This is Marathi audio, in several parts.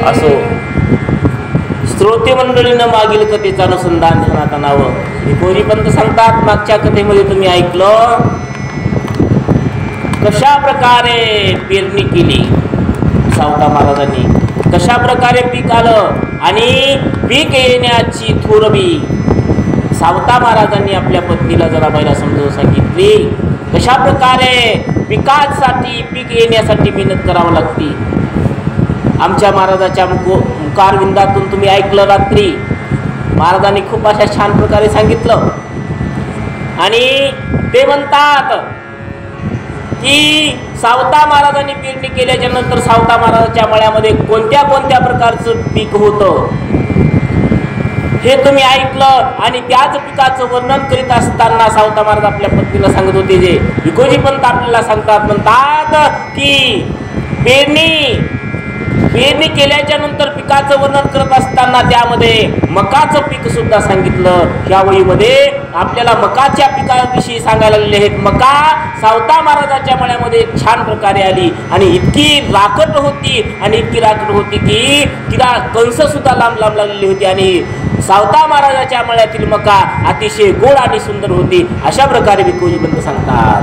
असो श्रोते मंडळीनं मागील कथेचं अनुसंधान ध्यानात आणावं. भिकोजी पंत सांगतात, मागच्या कथेमध्ये तुम्ही ऐकलं कशा प्रकारे पेरणी केली सावता महाराजांनी, कशा प्रकारे पीक आलं आणि पीक येण्याची थोरवी सावता महाराजांनी आपल्या पत्नीला जनाबाईला समजावून सांगितली. कशा प्रकारे पिकासाठी पीक येण्यासाठी मेहनत करावं लागती. आमच्या महाराजाच्या मुखारविंदातून तुम्ही ऐकलं रात्री महाराजांनी खूप अशा छान प्रकारे सांगितलं. आणि ते म्हणतात की सावता महाराजांनी पेरणी केल्याच्या नंतर सावता महाराजाच्या मळ्यामध्ये कोणत्या कोणत्या प्रकारचं पीक होतं हे तुम्ही ऐकलं. आणि त्याच पिकाचं वर्णन करीत असताना सावता महाराज आपल्या पत्नीला सांगत होते, जे भिकोजी पंत आपल्याला सांगतात, म्हणतात की पेरणी केल्याच्या नंतर पिकाचं वर्णन करत असताना त्यामध्ये मकाचं पीक सुद्धा सांगितलं. या वहीमध्ये आपल्याला मकाच्या पिकाविषयी सांगायला लागलेले आहेत. मका सावता महाराजाच्या मळ्यामध्ये छान प्रकारे आली आणि इतकी राकट होती की तिला कंस सुद्धा लांब लांब लागलेली होती. आणि सावता महाराजाच्या मळ्यातील मका अतिशय गोड आणि सुंदर होती. अशा प्रकारे भिकोजी पंत सांगतात.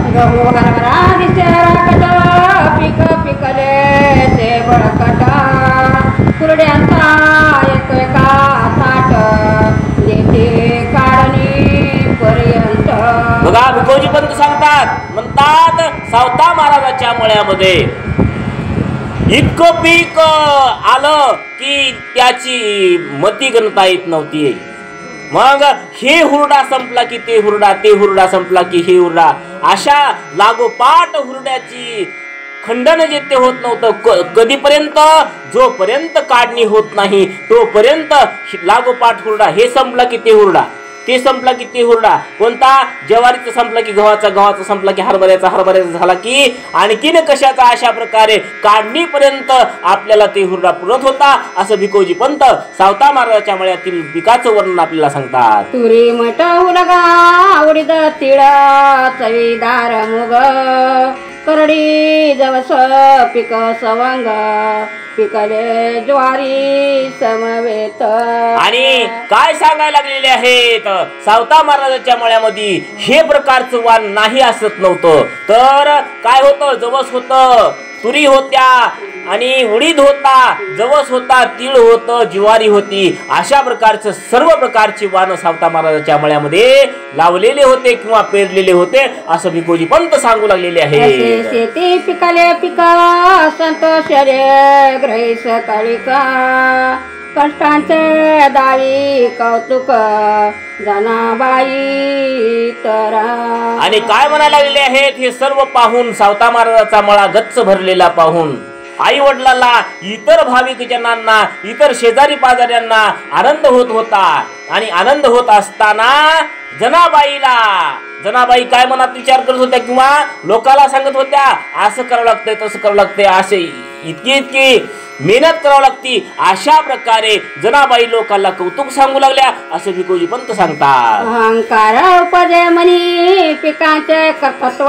बघा भिकोजी पंत सांगतात, म्हणतात सावता महाराजाच्या मळ्यामध्ये इतकं पीक आलं की त्याची मती गणता येत नव्हती. मग हे हुरडा संपला की ते हुरडा, ते हुरडा संपला की हे हुरडा, अशा लागोपाठ हुरड्याची खंडन जे ते होत नव्हतं. कधीपर्यंत, जोपर्यंत काढणी होत नाही तोपर्यंत लागोपाठ हुरडा. हे संपला की ते हुरडा, ते संपला की ते हुरडा. कोणता? ज्वारीचा संपला की गव्हाचा संपला की हरभऱ्याचा झाला की आणखीन कशाचा. अशा प्रकारे काढणीपर्यंत आपल्याला ते हुरडा पुरत होता. असं भिकोजी पंत सावता महाराजाच्या मळ्यातील पिकाचं वर्णन आपल्याला सांगतात. तुरी मट उलगा उडीद तिळा चवीदार मुग करडी जवस पिक सवंग पिकले ज्वारी समवेत. आणि काय सांगायला लागलेले आहेत, सावता महाराजाच्या मळ्यामध्ये हे प्रकारचं वाण नाही असत नव्हतं. तर काय होतं, जवस होतं, तुरी होत्या आणि उडीद होता, जवस होता, तीळ होतं, ज्वारी होती. अशा प्रकारचं सर्व प्रकारची वाण सावता महाराजाच्या मळ्यामध्ये लावलेले होते किंवा पेरलेले होते असं भिकोजी पंत सांगू लागलेले आहे. शेती पिकाले पिका संतोष रे ग्रहिस काळिका कष्टांचे दावी कौतुक जनाबाई तरा. आणि काय म्हणायला लागलेले आहेत हे सर्व पाहून, सावता महाराजाचा मळा गच्च भरलेला पाहून आई वडिलांना, इतर भाविक जनांना, इतर शेजारी पाजाऱ्यांना आनंद होत होता. आणि आनंद होत असताना जनाबाई काय मनात विचार करत होत्या किंवा लोकांना सांगत होत्या, असं करावं लागतंय, तसं करावं लागतंय, असे इतकी मेहनत करावं लागती. अशा प्रकारे जनाबाई लोकांना कौतुक सांगू लागल्या असं भिकोजी पंत सांगतात. अहंकार उपजे मनी पिकांचे कर्तृत्व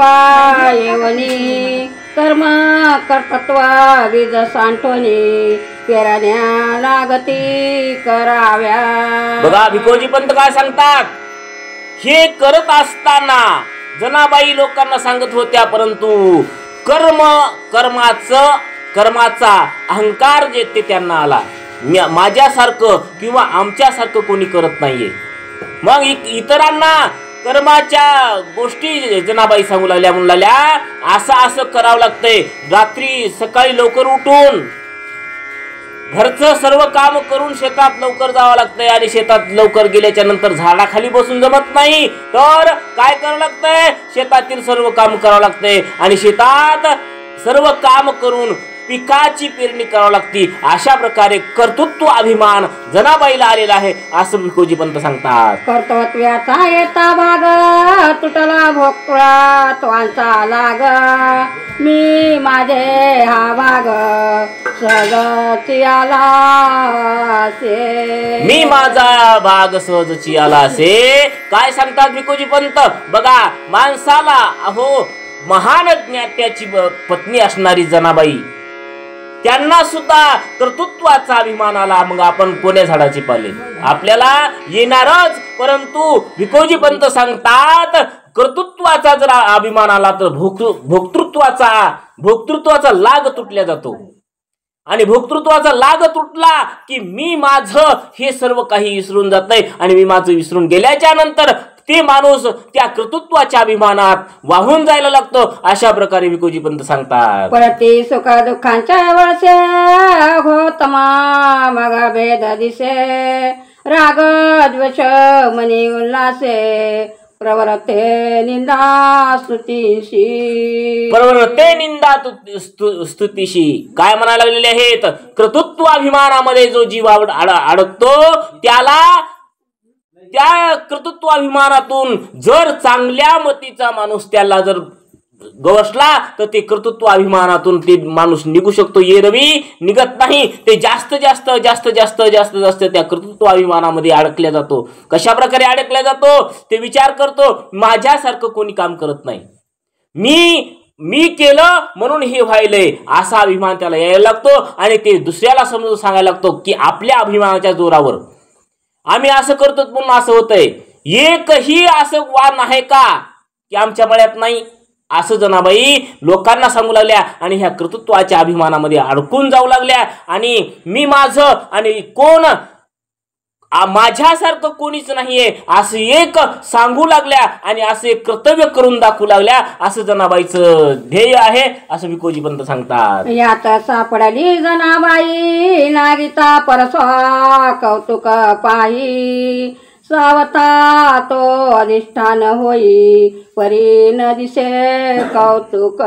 येवनी कर्म कर्तृत्व बीज सांठवणी पेरण्या लागती कराव्या. बघा भिकोजी पंत काय सांगतात, हे करत असताना जनाबाई लोकांना सांगत होत्या, परंतु कर्माचा अहंकार जे ते त्यांना आला. माझ्यासारखं किंवा आमच्यासारखं कोणी करत नाहीये. मग इतरांना कर्माच्या गोष्टी जनाबाई सांगू लागल्या, म्हणू लागल्या असं करावं लागतंय. रात्री सकाळी लवकर उठून घरचं सर्व काम करून शेतात लवकर जावं लागतंय. आणि शेतात लवकर गेल्याच्या नंतर झाडाखाली बसून जमत नाही, तर काय करावं लागतंय, शेतातील सर्व काम करावं लागतंय. आणि शेतात सर्व काम करून पिकाची पेरणी करावी लागती. अशा प्रकारे कर्तृत्व अभिमान जनाबाईला आलेला आहे असं भिकोजी पंत सांगतात. कर्तव्याचा येता भाग तुटला भोकळा त्वांचा लाग मी माझे हा भाग सहजची आला से. मी माझा भाग सहजची आला असे. काय सांगतात भिकोजी पंत, बघा माणसाला महान ज्ञात्याची पत्नी असणारी जनाबाई त्यांना सुद्धा कर्तृत्वाचा अभिमान आला. मग आपण कोण्या झाडाची पाले? आपल्याला येणारच. परंतु भिकोजी पंत सांगतात कर्तृत्वाचा जर अभिमान आला तर भोक्तृत्वाचा लाग तुटल्या जातो. आणि भोक्तृत्वाचा लाग तुटला की मी माझं हे सर्व काही विसरून जातंय. आणि मी माझं विसरून गेल्याच्या नंतर ते माणूस त्या कर्तृत्वाच्या अभिमानात वाहून जायला लागतो. अशा प्रकारे भिकोजी पंत सांगतात. पडती सुख दुःखांच्या वळसे घोतमा मग भेद दिसे राग द्वेष मनी उल्हासे प्रवरते निंदा स्तुतीशी. प्रवरते निंदा स्तुतीशी काय म्हणायला लागलेले आहेत? कर्तृत्वाभिमानामध्ये जो जीव अडकतो त्याला त्या कर्तृत्वाभिमानातून जर चांगल्या मतीचा माणूस त्याला जर गवसला तर ते कर्तृत्वाभिमानातून ते माणूस निघू शकतो. एरवी निघत नाही. ते जास्त जास्त जास्त जास्त जास्त जास्त त्या कर्तृत्वाभिमानामध्ये अडकल्या जातो. कशा प्रकारे अडकल्या जातो? ते विचार करतो माझ्यासारखं कोणी काम करत नाही, मी केलं म्हणून हे व्हायलंय असा अभिमान त्याला यायला लागतो. आणि ते दुसऱ्याला समजून सांगायला लागतो की आपल्या अभिमानाच्या जोरावर आम्ही असं करतो म्हणून असं होतंय. एकही असं वाण आहे का की आमच्या मळ्यात नाही? असं जनाबाई लोकांना सांगू लागल्या आणि ह्या कर्तृत्वाच्या अभिमानामध्ये अडकून जाऊ लागल्या. आणि मी माझं आणि कोण माझ्यासारखं कोणीच नाहीये असं एक सांगू लागल्या आणि असं एक कर्तव्य करून दाखवू लागल्या. असं जनाबाईचं ध्येय आहे असं भिकोजी पंत सांगतात. यात सापडली जनाबाई नागिता परस्वा कौतुक पाही सावता तो अधिष्ठान होई परी न दिसे कौतुक.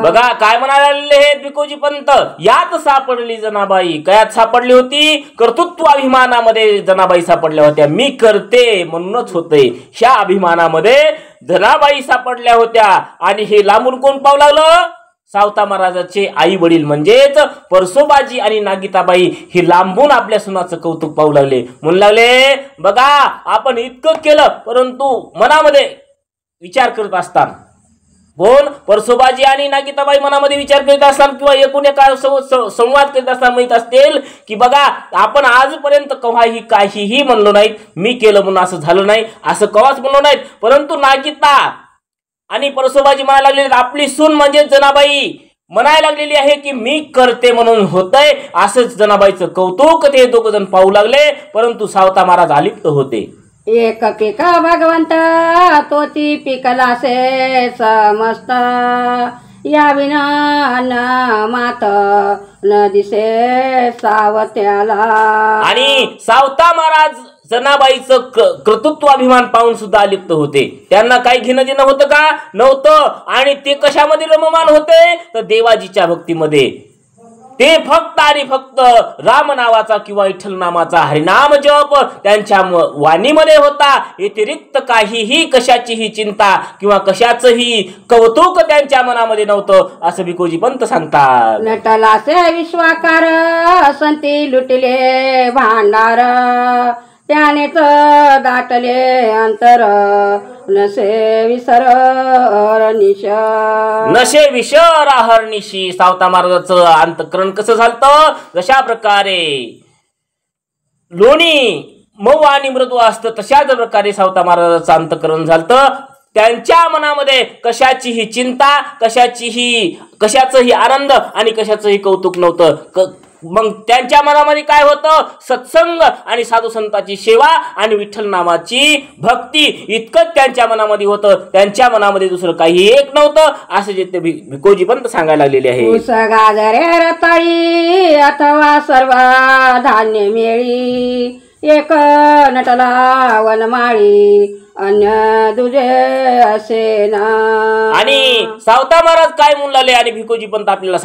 बघा काय म्हणाले हे भिकोजी पंत. यात सापडली जनाबाई. कयात सापडली होती? कर्तृत्वाभिमानामध्ये जनाबाई सापडल्या होत्या. मी करते म्हणूनच होते ह्या अभिमानामध्ये जनाबाई सापडल्या होत्या. आणि हे लांबून कोण पाहू लागलं? सावता महाराजाचे आई वडील म्हणजेच परसोबाजी आणि नागिताबाई हे लांबून आपल्या सुनाचं कौतुक पाहू लागले. म्हणू लागले बघा आपण इतकं केलं परंतु मनामध्ये विचार करत असताना कोण? परसोबाजी आणि नागिताबाई मनामध्ये विचार करीत असताना किंवा एकूण एका संवाद करीत असताना माहित असतील की बघा आपण आजपर्यंत कव्हाही काहीही म्हणलो नाहीत. मी केलं म्हणून असं झालं नाही असं कवाच म्हणलो नाहीत. परंतु नागिता आणि परसोबाजी म्हणायला लागले आपली सून म्हणजे जनाबाई म्हणायला लागलेली आहे की मी करते म्हणून होतंय. असंच जनाबाईचं कौतुक ते दोघ जण पाहू लागले. परंतु सावता महाराज अलिप्त होते. एक पिका भगवंत तो ती पिकला से समस्त या विना न मात न दिसे सावत्याला. आणि सावता महाराज जनाबाईचं कर्तृत्वाभिमान पाहून सुद्धा अलिप्त होते. त्यांना काही घेणं देणं होतं का? नव्हतं. आणि ते कशामध्ये रममान होते? तर देवाजीच्या भक्तीमध्ये. ते फक्त आणि फक्त राम नावाचा किंवा विठ्ठल नामाचा हरिनाम जप त्यांच्या वाणीमध्ये होता. व्यतिरिक्त काहीही कशाचीही चिंता किंवा कशाचंही कौतुक त्यांच्या मनामध्ये नव्हतं असं भिकोजी पंत सांगतात. नटलासे विश्वाकार संती लुटले भांडार त्यानेच दाटले अंतर नसे विसर निश. नशे विसर अहर्निशी. सावता महाराजाचं अंतकरण कसं झालं? जशा प्रकारे लोणी मऊ आणि मृदू असतं तशाच प्रकारे सावता महाराजाचं अंतकरण झालं. त्यांच्या मनामध्ये कशाचीही चिंता कशाचंही आनंद आणि कशाचंही कौतुक नव्हतं. मग त्यांच्या मनामध्ये काय होतं? सत्संग आणि साधू संतांची सेवा आणि विठ्ठल नामाची भक्ती इतकंच त्यांच्या मनामध्ये होतं. त्यांच्या मनामध्ये दुसरं काही एक नव्हतं असं जे ते भिकोजी पंत सांगायला लागलेले आहे. ऊस गाजरे रताळी अथवा सर्व धान्य मेळी एक नटला वनमाळी अन्य दुजे असे ना. आणि सावता महाराज काय म्हणू लागले आणि भिकोजी पंत आपल्याला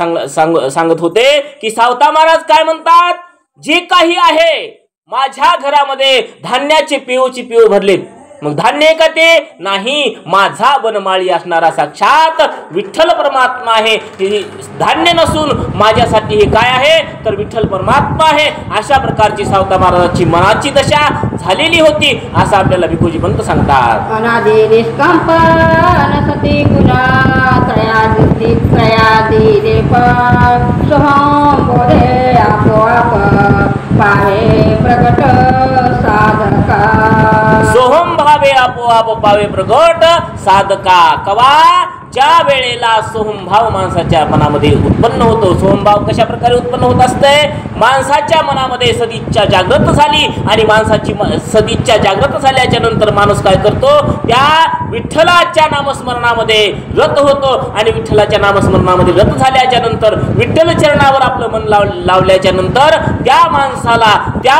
सांगत होते की सावता महाराज काय म्हणतात? जे काही आहे माझ्या घरामध्ये धान्याचे पिओची पिओ भरलेत. मग धान्य आहे का ते नाही, माझा बनमाळी असणारा साक्षात विठ्ठल परमात्मा आहे. धान्य नसून माझ्यासाठी हे काय आहे तर विठ्ठल परमात्मा आहे. अशा प्रकारची सावता महाराजांची मनाची दशा झालेली होती असं आपल्याला भिकोजी पंत सांगतात. अनादि निष्कंपन सती गुणा त्रयादिती त्रयादी देप सोहम बोधे आपोआप पाहे प्रगट साधका. सोहम भावे आपोआप पावे प्रगट साधका. कवा ज्या वेळेला सोहम भाव माणसाच्या मनामध्ये उत्पन्न होतो. सोहम भाव कशा प्रकारे उत्पन्न होत असते, माणसाच्या मनामध्ये सदिच्छा जागृत झाली आणि माणसाची सदिच्छा जागृत झाल्याच्या नंतर माणूस काय करतो, त्या विठ्ठलाच्या नामस्मरणामध्ये रत होतो आणि विठ्ठलाच्या नामस्मरणामध्ये रत झाल्याच्या नंतर विठ्ठल चरणावर आपलं मन लावल्याच्या नंतर त्या माणसाला त्या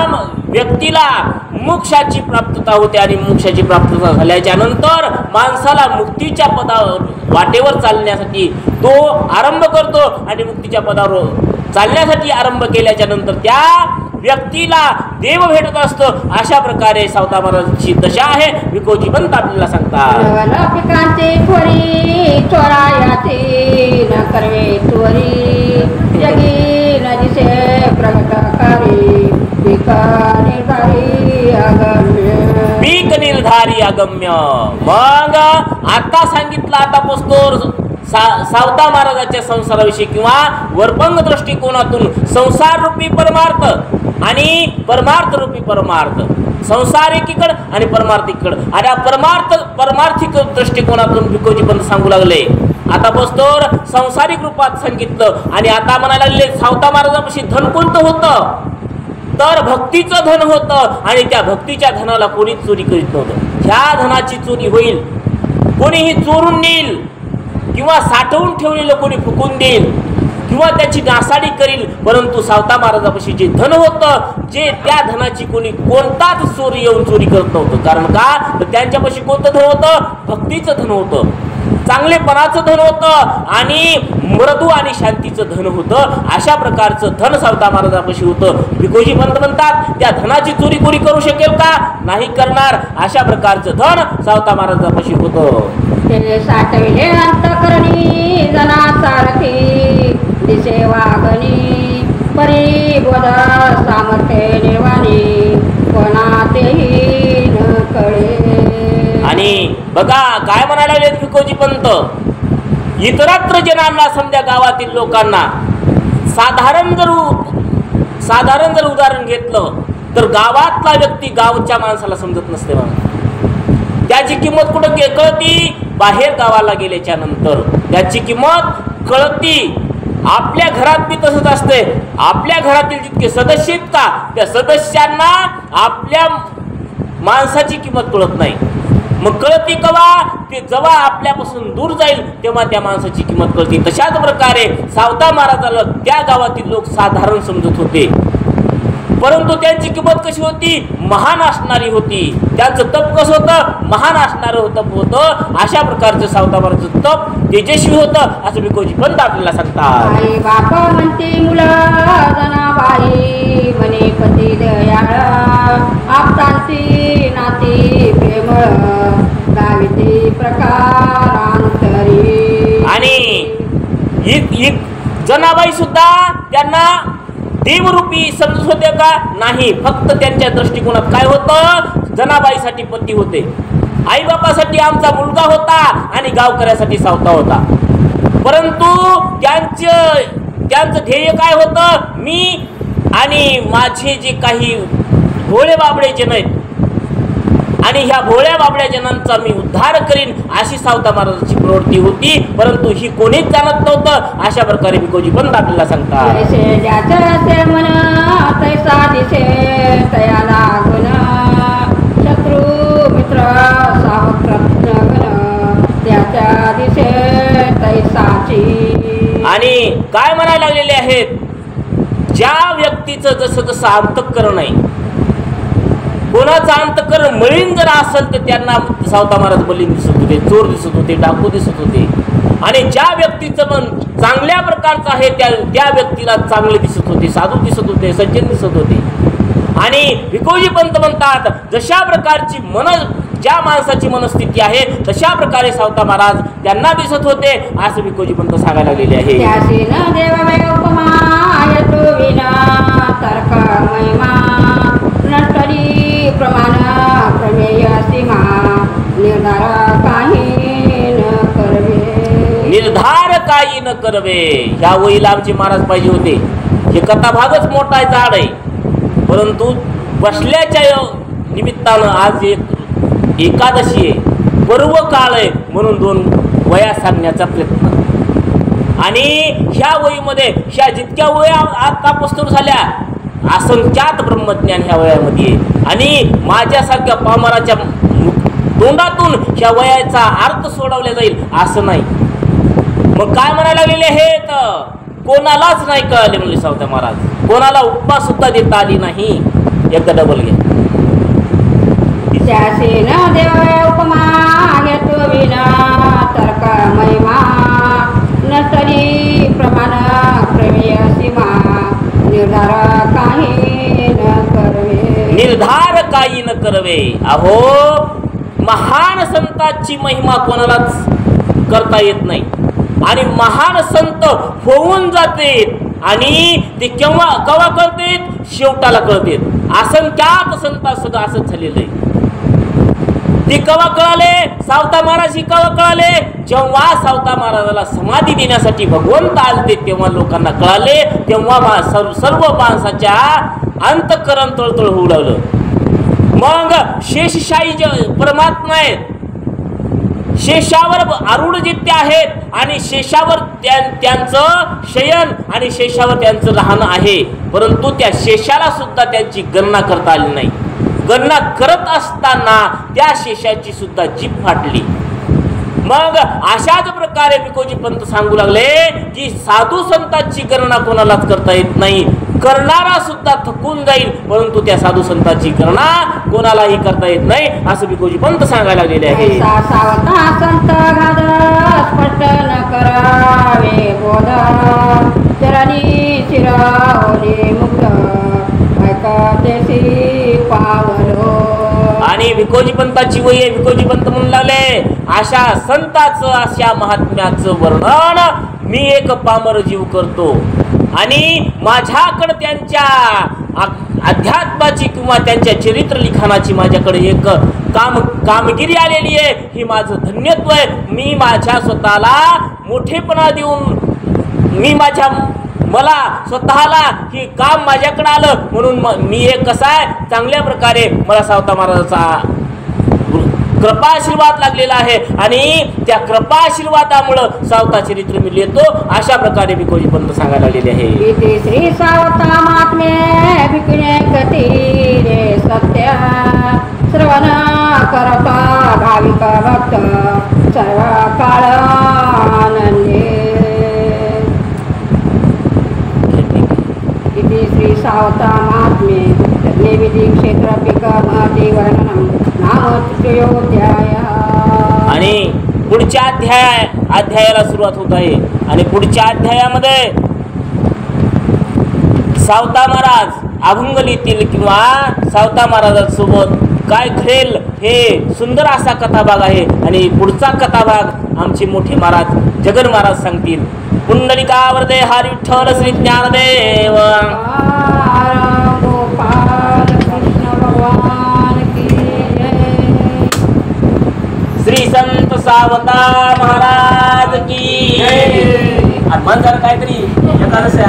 व्यक्तीला मोक्षाची प्राप्तता होते आणि मोक्षाची प्राप्तता झाल्याच्या नंतर माणसाला मुक्तीच्या पदावर वाटेवर चालण्यासाठी तो आरंभ करतो आणि मुक्तीच्या पदावर चालण्यासाठी आरंभ केल्याच्या नंतर त्या व्यक्तीला देव भेटत असतो. अशा प्रकारे सावता महाराजांची दशा आहे. भिकोजी पंत आपल्याला सांगतात. पिकांची थोरी चोरायाची न करवे चोरी जगी न दिसे प्रगटकारी पीक निर्धारी अगम्य. पीक निर्धारी अगम्य. मग आता सांगितलं, आता पोस्तोर सावता महाराजांच्या संसाराविषयी किंवा वरपंग दृष्टिकोनातून संसार रूपी परमार्थ आणि परमार्थ रूपी परमार्थ, संसार एकीकड आणि परमार्थ एकीकड. आणि परमार्थिक दृष्टिकोनातून भिकोजी पंत सांगू लागले. आता बसतोर संसारिक रूपात सांगितलं आणि आता म्हणायला लागले सावता महाराजांपाशी धन कोणतं होतं तर भक्तीचं धन होतं आणि त्या भक्तीच्या धनाला कोणीच चोरी करीत नव्हतं. ह्या धनाची चोरी होईल, कोणीही चोरून नेईल किंवा साठवून ठेवलेलं कोणी फुकून देईल किंवा त्याची नासाडी करील, परंतु सावता महाराजापाशी जे धन होतं जे त्या धनाची कोणी कोणताच चोरी येऊन चोरी करत नव्हतं. कारण का तर त्यांच्यापाशी कोणतं धन होतं, भक्तीचं धन होतं, चांगलेपणाचं धन होतं आणि मृदू आणि शांतीचं धन होतं. अशा प्रकारचं धन सावता महाराजापाशी होतं. भिकोजी पंत म्हणतात त्या धनाची चोरी कोणी करू शकेल का, नाही करणार. अशा प्रकारचं धन सावता महाराजापाशी होतं. ते साठविले अंतकरणी जना सारथी दिसे वागणी परिबोध सामर्थ्य निर्वाणी कोणातेही न कळे. आणि बघा काय म्हणायला लागले भिकोजी पंत, इतरत्र जनांना समजा गावातील लोकांना साधारण जर उदाहरण घेतलं तर गावातला व्यक्ती गावच्या माणसाला समजत नसते. त्याची किंमत कुठं कळती, बाहेर गावाला गेल्याच्या नंतर त्याची किंमत कळती. आपल्या घरात बी तसंच असते. आपल्या घरातील जितके सदस्य आहेत का त्या सदस्यांना आपल्या माणसाची किंमत कळत नाही. मग कळती कवा, ते जेव्हा आपल्यापासून दूर जाईल तेव्हा त्या माणसाची किंमत कळते. तशाच प्रकारे सावता महाराजाला त्या गावातील लोक साधारण समजत होते, परंतु त्यांची किंमत कशी होती, महान असणारी होती. त्यांचं तप कसं होतं, महान असणारं तप होतं. अशा प्रकारचं सावता महाराजांचं तप तेजस्वी होतं असं भिकोजी पंत आपल्याला सांगतात. आई बाप म्हणती मुलं जनाबाई म्हणे पती दयाळ आपतांची नाती प्रेमळ गाविती प्रकारांतरी. आणि जनाबाई सुद्धा त्यांना देवरूपी समजत होते का, नाही. फक्त त्यांच्या दृष्टिकोनात काय होतं, जनाबाईसाठी पती होते, आईबापासाठी आमचा मुलगा होता आणि गावकऱ्यासाठी सावता होता. परंतु त्यांचं ध्येय काय होतं, मी आणि माझे जे काही भोळे बाबडे जन आहेत आणि ह्या भोळ्या बाबड्या जनांचा मी उद्धार करीन अशी सावता महाराजांची प्रवृत्ती होती. परंतु ही कोणीच जाणत नव्हतं. अशा प्रकारे भिकोजी पंत आपल्याला सांगतात. शत्रू मित्र आणि काय म्हणायला लागलेले आहेत, ज्या व्यक्तीचं जसं जसं अंतःकरण आहे, कोणाचं अंतःकरण मळीन जर असेल तर त्यांना सावता महाराज बलीन दिसत होते, चोर दिसत होते, डाकू दिसत होते. आणि ज्या व्यक्तीचं मन चांगल्या प्रकारचं आहे त्या व्यक्तीला चांगले दिसत होते, साधू दिसत होते, सज्जन दिसत होते. आणि भिकोजी पंत म्हणतात जशा प्रकारची मन ज्या माणसाची मनस्थिती आहे तशा प्रकारे सावता महाराज त्यांना दिसत होते असं भिकोजी पंत सांगायला लागलेले आहे. त्यासी न देव उपमा येतो विना तर्क महिमा नटरी प्रमाण प्रमेय सीमा निर्धार काही न करवे. निर्धार काही न करवे ह्या वहीला आमचे महाराज पाहिजे होते. हे कथाभागच मोठा झाड आहे, परंतु बसल्याच्या निमित्तानं आज एक एकादशी आहे, पर्व काळ आहे म्हणून 2 वया सांगण्याचा प्रयत्न. आणि ह्या वहीमध्ये ह्या जितक्या वया आता पुस्तक झाल्या असंख्यात ब्रह्मज्ञान ह्या वयामध्ये आणि माझ्यासारख्या पामराच्या तोंडातून ह्या वयाचा अर्थ सोडवला जाईल असं नाही. मग काय म्हणायला लागलेले आहेत, कोणालाच नाही कळले म्हणले सावता महाराज, कोणाला उपमा सुद्धा देता आली नाही. एकदा डबल घ्या. त्यासी न देव उपमा येतो विना तर्क महिमा नटरी प्रमाण प्रमेय सीमा निर्धार काही न करवे. निर्धार काही न करवे. अहो महान संतांची महिमा कोणालाच करता येत नाही आणि महान संत होऊन जाते आणि ते केव्हा कवा कळतेत, शेवटाला कळतेत. असंख्यात संत सुद्धा असंच झालेलं आहे. ते कवा कळाले, सावता महाराज कवा कळाले, जेव्हा सावता महाराजाला समाधी देण्यासाठी भगवंत आलते तेव्हा लोकांना कळाले. तेव्हा सर्व माणसाच्या अंतःकरण तळतळ होऊ लागलं. मग शेषशाही परमात्मा आहेत, शेषावर आरूढ जित्य आहेत आणि शेषावर त्यांचं शयन आणि शेषावर त्यांचं राहणं आहे, परंतु त्या शेषाला सुद्धा त्यांची गणना करता आली नाही. गणना करत असताना त्या शेषाची सुद्धा जीभ फाटली. मग अशाच प्रकारे भिकोजी पंत सांगू लागले की साधू संतांची गणना कोणालाच करता येत नाही, करणारा सुद्धा थकून जाईल, परंतु त्या साधू संतांची गणना कोणालाही करता येत नाही असं भिकोजी पंत सांगायला लागलेले आहे. सावता संत घाद स्पष्ट न करावे बोध चरणी चिरावली मुक्त ऐकतेसी पावलो. आणि भिकोजी पंताची वही आहे. भिकोजी पंत म्हणू लागले अशा संताचं अशा महात्म्याचं वर्णन मी एक पामर जीव करतो आणि माझ्याकडे त्यांच्या अध्यात्माची किंवा त्यांच्या चरित्र लिखाणाची माझ्याकडे एक कामगिरी आलेली आहे. ही माझं धन्यत्व आहे. मी माझ्या स्वतःला मोठेपणा देऊन मला स्वतःला ही काम माझ्याकडे आलं म्हणून मी एक कसा आहे चांगल्या प्रकारे मला सावता महाराजाचा कृपा आशीर्वाद लागलेला आहे आणि त्या कृपा आशीर्वादामुळे सावता चरित्र मी लिहितो अशा प्रकारे भिकोजी पंत सांगायला लागलेले आहे. श्री सावता महात्मे भिकणे गती रे सत्य श्रवण करता भाविक भक्त सर्व काळ आनंदे. श्री सावता महात्मे नैवेदी क्षेत्र पिक महती वर्णनम नाम तृतीयोध्याय. आणि पुढच्या अध्यायाला सुरुवात होत आहे आणि पुढच्या अध्यायामध्ये सावता महाराज अभंग लिहितील किंवा सावता महाराजांसोबत काय घडेल हे सुंदर असा कथाभाग आहे. आणि पुढचा कथाभाग आमचे मोठे महाराज जगन महाराज सांगतील. पुंडलिकावरदे हरी विठ्ठल श्री ज्ञानदेव गोपाल कृष्ण भगवान की जय. श्री संत सावता महाराज की जय. आणि मन जरा काहीतरी एकादशी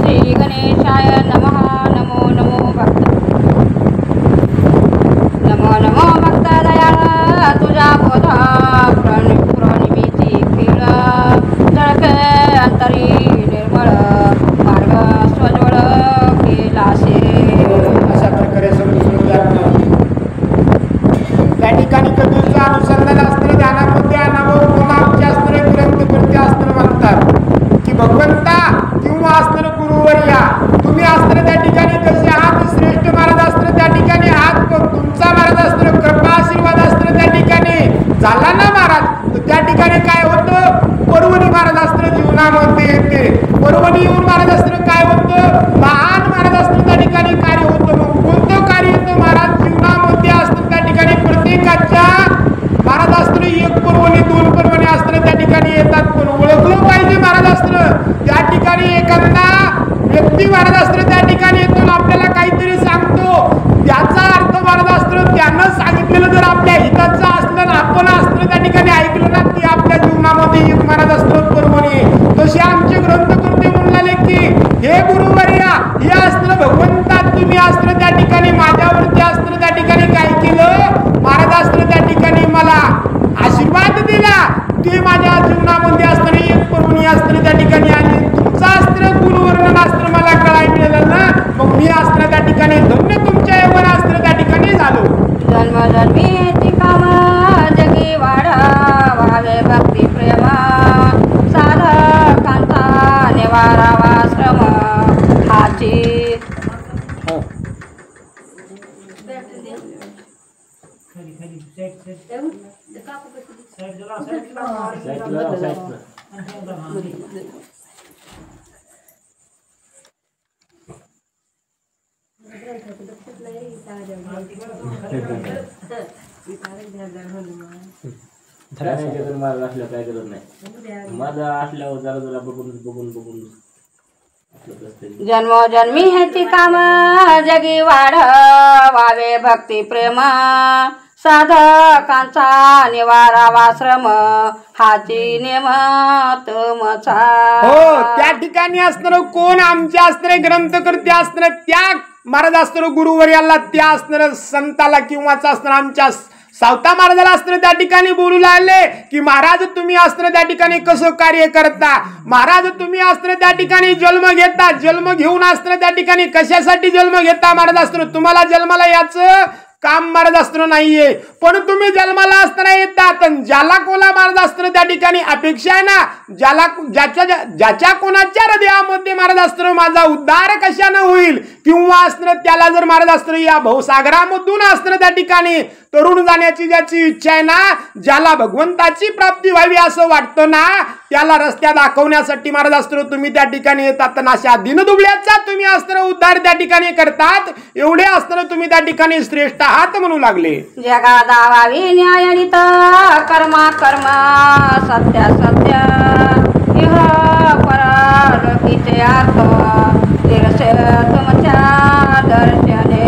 श्री गणेशाय नमः. नमो नमो भक्त नमो नमो भक्त दयाळ तुझ्या बोधा प्रणिमीची पीळ जळके अंतरी निर्मळ मार्ग स्वज्वळ केलासे. अशा प्रकारे त्या ठिकाणी कधीचं अनुसंधान असतं ध्यानामध्ये आणावं. कोण आमचे असणारे ग्रंथ कोणते असतं म्हणतात की भगवंता किंवा असणारं गुरुवर्या तुम्ही असणारे त्या ठिकाणी कसे आहात श्रेष्ठ महाराज असतं त्या ठिकाणी आहात. पण तुमचा महाराज असतं कृपा आशीर्वाद असतं त्या ठिकाणी झाला ना महाराज तर त्या ठिकाणी काय होतं पर्वणी महाराज असतं जीवनामध्ये येते. पर्वणी येऊन महाराज असतं काय होतं महान महाराज असतं त्या ठिकाणी कार्य होतं. मग कोणतं कार्य येतं महाराज जीवनामध्ये असतं त्या ठिकाणी प्रत्येकाच्या महाराज असतं एक पर्वणी दोन पर्वणी असतं त्या ठिकाणी येतात. पण ओळखलं पाहिजे महाराज असतं त्या ठिकाणी एखादा व्यक्ती महाराज असतं त्या ठिकाणी येतो आपल्याला काहीतरी सांगतो त्याचा अर्थ महाराज असतं त्यानं सांगितलेलं जर आपल्या हिताचं असलं ना आपण असतं त्या ठिकाणी ऐकलं ना की आपल्या जीवनामध्ये एक महाराज असतं पर्वणी. तसे आमचे ग्रंथकर्ते म्हणाले की हे गुरुवर्या हे असतं भगवंता तुम्ही असतं त्या ठिकाणी माझ्यावरती असतं त्या ठिकाणी काय केलं महाराज असतं त्या ठिकाणी मला आशीर्वाद दिला ते माझ्या जीवनामध्ये असतं एक पर्वणी असतं त्या ठिकाणी आणि तुमचं असतं गुरुवर्णन असतं मला कळायला मिळालं ना मग मी असतं त्या ठिकाणी धन्य तुमच्या एवढं असतं त्या ठिकाणी झालो. जन्मजन्मीची काम जगी वाढावे भक्ती प्रेम साधकांचा निवारावा श्रम हाची. माझं असल्यावर काय करत नाही माझं असल्यावर जरा जरा बघून बघून बघून जन्मोजन्मी ह्याची काम जगी वाढवावे भक्ती प्रेम साधकांचा निवारावा श्रम हाची नेम तुमचा. हो त्या ठिकाणी असणार कोण आमचे असणारे ग्रंथकर्ते असणार त्या महाराज असणार गुरुवर्याला त्या असणार संताला किंवा असणार आमच्या सावता महाराजाला असतं त्या ठिकाणी बोलू लागले की महाराज तुम्ही असतं त्या ठिकाणी कसं कार्य करता. महाराज तुम्ही असतं त्या ठिकाणी जन्म घेता जन्म घेऊन असतं त्या ठिकाणी कशासाठी जन्म घेता महाराज असतं तुम्हाला जन्माला याचं काम महाराज असतं नाहीये पण तुम्ही जन्माला असताना येतात. ज्याला कोणा महाराज असतं त्या ठिकाणी अपेक्षा आहे ना ज्याला ज्याच्या कोणाच्या हृदयामध्ये महाराज असतं माझा उद्धार कशानं होईल किंवा असतं त्याला जर महाराज असतं या भवसागरामधून असतं त्या ठिकाणी तरुण जाण्याची ज्याची इच्छा आहे ना ज्याला भगवंताची प्राप्ती व्हावी असं वाटतं ना त्याला रस्त्या दाखवण्यासाठी महाराज असतं तुम्ही त्या ठिकाणी येतात. अशा दिनदुबळ्याचा तुम्ही असतं उद्धार त्या ठिकाणी करतात एवढे असतं तुम्ही त्या ठिकाणी श्रेष्ठ आहात म्हणू लागले. जगा दावावी न्यायनित कर्मा कर्मा सत्य सत्य इह परलोकीचे अर्थ तिरसे तुमच्या दर्शने.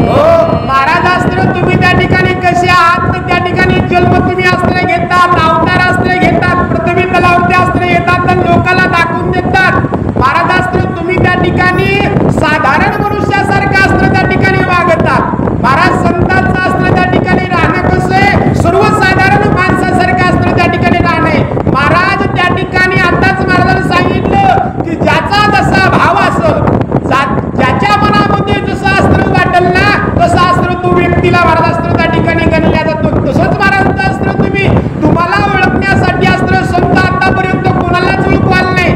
महाराज असतं तुम्ही त्या ठिकाणी कसे आहात त्या ठिकाणी जन्म तुम्ही असतं घेतात अवतार असतं घेतात पृथ्वी तलावरती असतं येतात लोकांना दाखवून देतात. महाराज असतं तुम्ही त्या ठिकाणी साधारण मनुष्यासारखं असतं त्या ठिकाणी वागतात. महाराज संतांचं असतं त्या ठिकाणी राहणं कसं आहे सर्वसाधारण माणसासारखं असतं त्या ठिकाणी राहणं. महाराज त्या ठिकाणी आताच महाराजांनी सांगितलं की ज्याचा जसा भाव असेल ज्याच्या मनामध्ये जसं असतं वाटेल ना तसं असतं तो व्यक्तीला महाराज असतं त्या ठिकाणी गणल्या जातो. तसंच महाराज असतं तुम्ही तुम्हाला ओळखण्यासाठी असतं संत आतापर्यंत कोणालाच ओळखवाल नाही